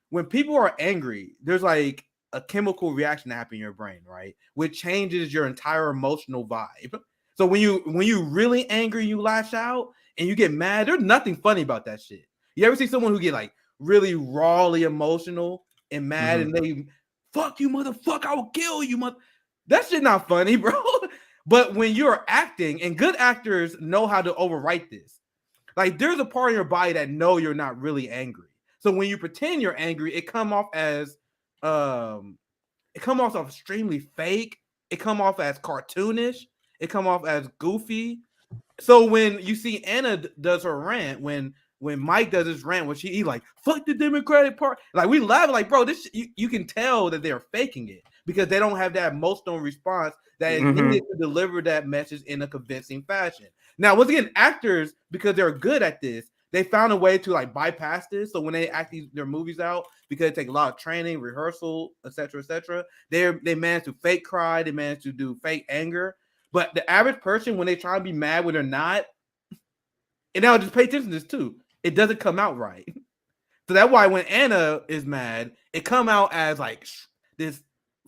When people are angry, there's like a chemical reaction happening in your brain, right? Which changes your entire emotional vibe. So when you really angry, you lash out and you get mad. There's nothing funny about that shit. You ever see someone who get like really rawly emotional and mad and they fuck you, motherfucker, I will kill you, mother. That shit not funny, bro. But when you're acting, and good actors know how to overwrite this. Like there's a part of your body that know you're not really angry. So when you pretend you're angry, it come off as extremely fake. It come off as cartoonish. It come off as goofy. So when you see Anna does her rant, when Mike does his rant, when he like fuck the Democratic Party, like we laugh like, bro, this you can tell that they're faking it because they don't have that emotional response that is needed to deliver that message in a convincing fashion. Now, once again, actors, because they're good at this, they found a way to like bypass this. So when they act their movies out, because it takes a lot of training, rehearsal, etc., they manage to fake cry, they manage to do fake anger. But the average person, when they try to be mad when they're not, and now just pay attention to this too, it doesn't come out right. So that's why when Anna is mad, it come out as like this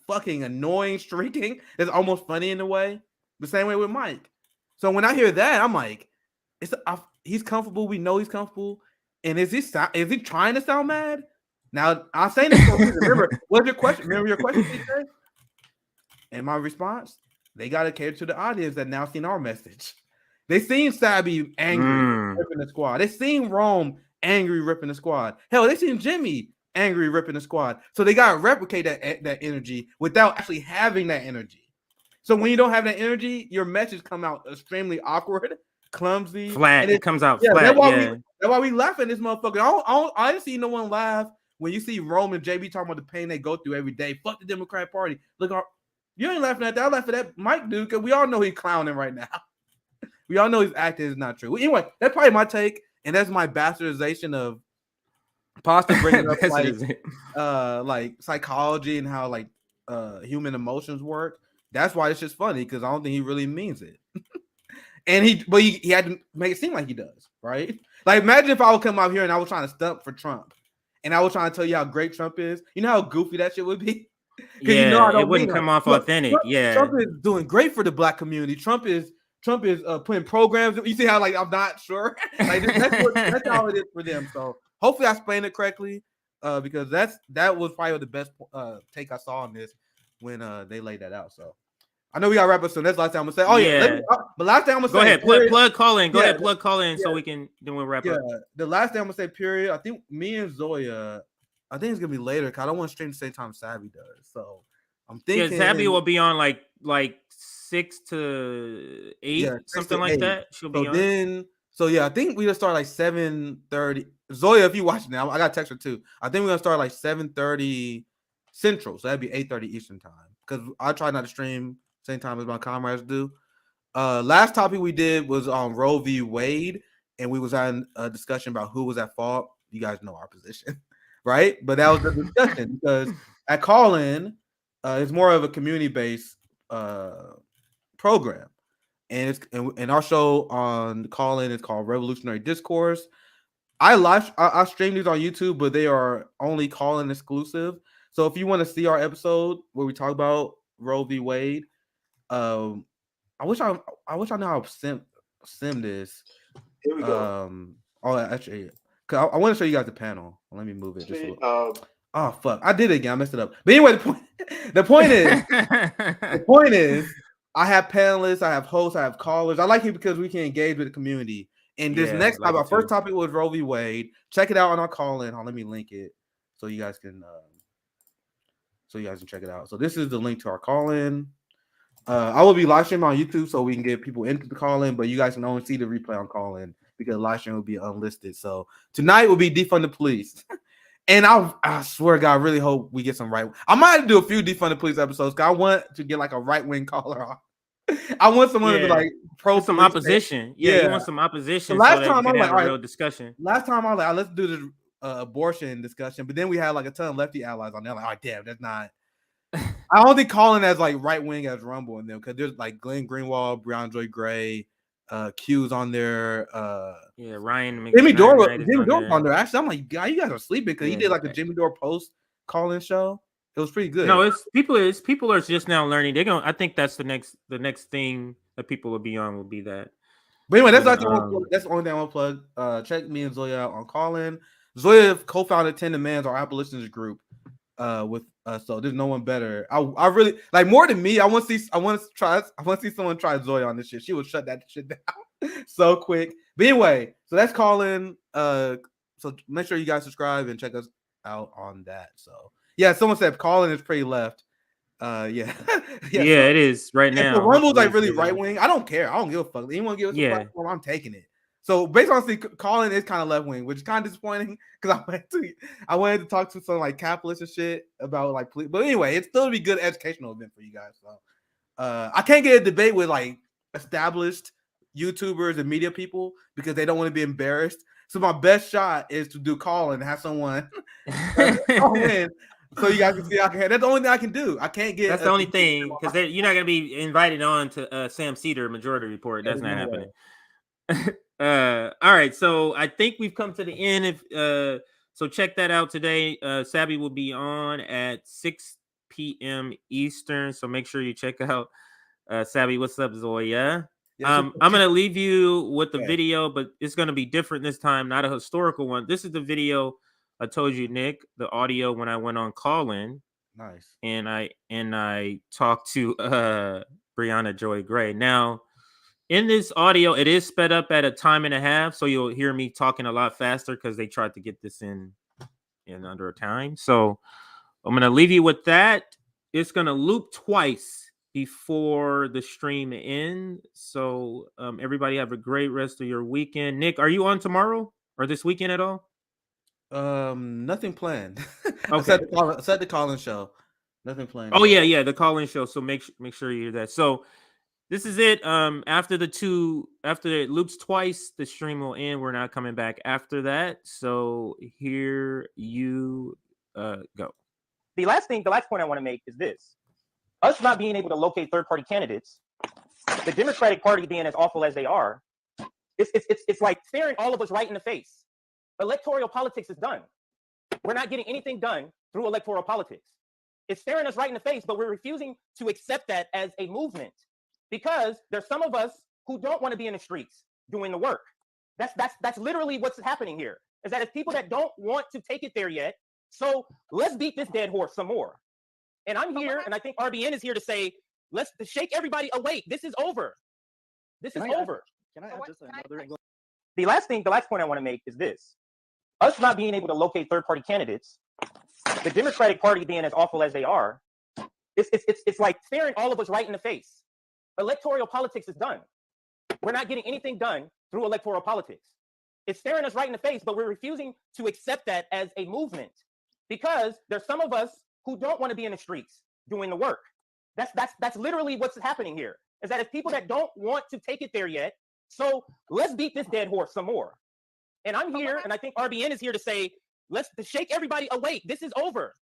fucking annoying shrieking that's almost funny in a way. The same way with Mike. So when I hear that, I'm like, he's comfortable. We know he's comfortable. And is he trying to sound mad? Now I'm saying this for a reason. Remember, what's your question? Remember your question, TJ? And my response: they got to cater to the audience that now seen our message. They seen Sabby angry ripping the squad. They seen Rome angry ripping the squad. Hell, they seen Jimmy angry ripping the squad. So they got to replicate that energy without actually having that energy. So when you don't have that energy, your message come out extremely awkward, clumsy, flat. It comes out flat. That's why we laugh at this motherfucker. I didn't see no one laugh when you see Rome and JB talking about the pain they go through every day. Fuck the Democratic Party. Look, you ain't laughing at that. I laugh at that Mike dude because we all know he's clowning right now. We all know his acting is not true. Anyway, that's probably my take, and that's my bastardization of Pasta bringing up like psychology and how like human emotions work. That's why it's just funny because I don't think he really means it. And he had to make it seem like he does, right? Like imagine if I would come out here and I was trying to stump for Trump, and I was trying to tell you how great Trump is. You know how goofy that shit would be. Yeah, it wouldn't come off authentic. Trump is doing great for the black community. Trump is putting programs. You see how like I'm not sure. Like that's how it is for them. So hopefully I explained it correctly, because that was probably the best take I saw on this when they laid that out. So I know we got to wrap up soon. That's the last thing I'm gonna say. Oh yeah, but last thing I'm gonna say. Go ahead, plug call in. Go ahead, plug call in so we can then we'll wrap up. The last thing I'm gonna say. Period. I think me and Zoya. I think it's gonna be later because I don't want to stream the same time Savvy does. So I'm thinking Savvy will be on like 6 to 8, something like that. She'll be on. I think we gonna start like 7:30. Zoya, if you watching now, I got to text her too. I think we're gonna start like 7:30 Central, so that'd be 8:30 Eastern time. Because I try not to stream same time as my comrades do. Last topic we did was on Roe v. Wade, and we was having a discussion about who was at fault. You guys know our position. Right, but that was the discussion because at Call-In, it's more of a community-based program, and our show on Call-In is called Revolutionary Discourse. I stream these on YouTube, but they are only Call-In exclusive. So if you want to see our episode where we talk about Roe v. Wade, I wish I know how to sim this. Here we go. Actually. I want to show you guys the panel. Let me move it. Oh fuck! I did it again. I messed it up. But anyway, the point is, I have panelists, I have hosts, I have callers. I like it because we can engage with the community. And this next topic, our first topic was Roe v. Wade. Check it out on our call-in. Let me link it so you guys can check it out. So this is the link to our call-in. I will be live streaming on YouTube so we can get people into the call-in, but you guys can only see the replay on call-in because live stream will be unlisted. So tonight will be defund the police. And I swear to God, I really hope we get some right. I might do a few defund the police episodes because I want to get like a right-wing caller on. I want someone to be like pro some police opposition. state. Yeah, you want some opposition So so last that you time I can was have like, a real discussion. Last time I was like, let's do the abortion discussion, but then we had like a ton of lefty allies on there. Like, oh damn, that's not. I don't think calling as like right wing as Rumble in them because there's like Glenn Greenwald, Breonna Joy Gray, Q's on there. Yeah, Ryan Jimmy Dore McKnight on there. Actually, I'm like, God, you guys are sleeping because he did like a Jimmy Dore post call-in show. It was pretty good. No, people are just now learning. I think that's the next thing that people will be on will be that. But anyway, that's the only thing I want to plug. Check me and Zoya out on Call-In. Zoya co-founded 10 Demands, our abolitionist group. With so there's no one better. I really like more than me. I want to see someone try Zoya on this shit. She will shut that shit down so quick. But anyway, so that's Call-In. So make sure you guys subscribe and check us out on that. So yeah, someone said Call-In is pretty left. Yeah, it is right now. So Rumble's like really right wing. I don't care. I don't give a fuck. Anyone give us a platform, I'm taking it. So based on Call-In is kind of left wing, which is kind of disappointing because I wanted to talk to some like capitalists and shit about like police. But anyway, it's still to be a good educational event for you guys. So I can't get a debate with like established YouTubers and media people because they don't want to be embarrassed. So my best shot is to do Call-In and have someone call in. So you guys can see that's the only thing I can do. I can't get. That's the only thing because you're not gonna be invited on to Sam Cedar Majority Report. That's not happening. All right, so I think we've come to the end. So check that out today. Sabby will be on at 6 p.m. Eastern. So make sure you check out Sabby. What's up, Zoya? I'm gonna leave you with the video, but it's gonna be different this time. Not a historical one. This is the video. I told you, Nick, the audio when I went on Call-In. Nice. And I talked to Breonna Joy Gray. Now, in this audio, it is sped up at a time and a half, so you'll hear me talking a lot faster because they tried to get this in under a time. So I'm gonna leave you with that. It's gonna loop twice before the stream ends. So everybody have a great rest of your weekend. Nick, are you on tomorrow or this weekend at all? Nothing planned. Okay. I said the Call-In show. Nothing planned. Oh yeah, the Call-In show. So make sure you hear that. So this is it. After it loops twice, the stream will end. We're not coming back after that. So here you go. The last point I want to make is this: us not being able to locate third-party candidates, the Democratic Party being as awful as they are, it's like staring all of us right in the face. Electoral politics is done. We're not getting anything done through electoral politics. It's staring us right in the face, but we're refusing to accept that as a movement because there's some of us who don't want to be in the streets doing the work. That's literally what's happening here. Is that it's people that don't want to take it there yet. So let's beat this dead horse some more. And I'm here, and I think RBN is here to say, let's shake everybody awake. This is over. This is over. Can I add just another angle? The last point I want to make is this: us not being able to locate third-party candidates, the Democratic Party being as awful as they are, it's like staring all of us right in the face. Electoral politics is done. We're not getting anything done through electoral politics. It's staring us right in the face, but we're refusing to accept that as a movement because there's some of us who don't want to be in the streets doing the work. That's literally what's happening here. Is that it's people that don't want to take it there yet. So let's beat this dead horse some more. And I'm here, and I think RBN is here to say, let's shake everybody awake. This is over.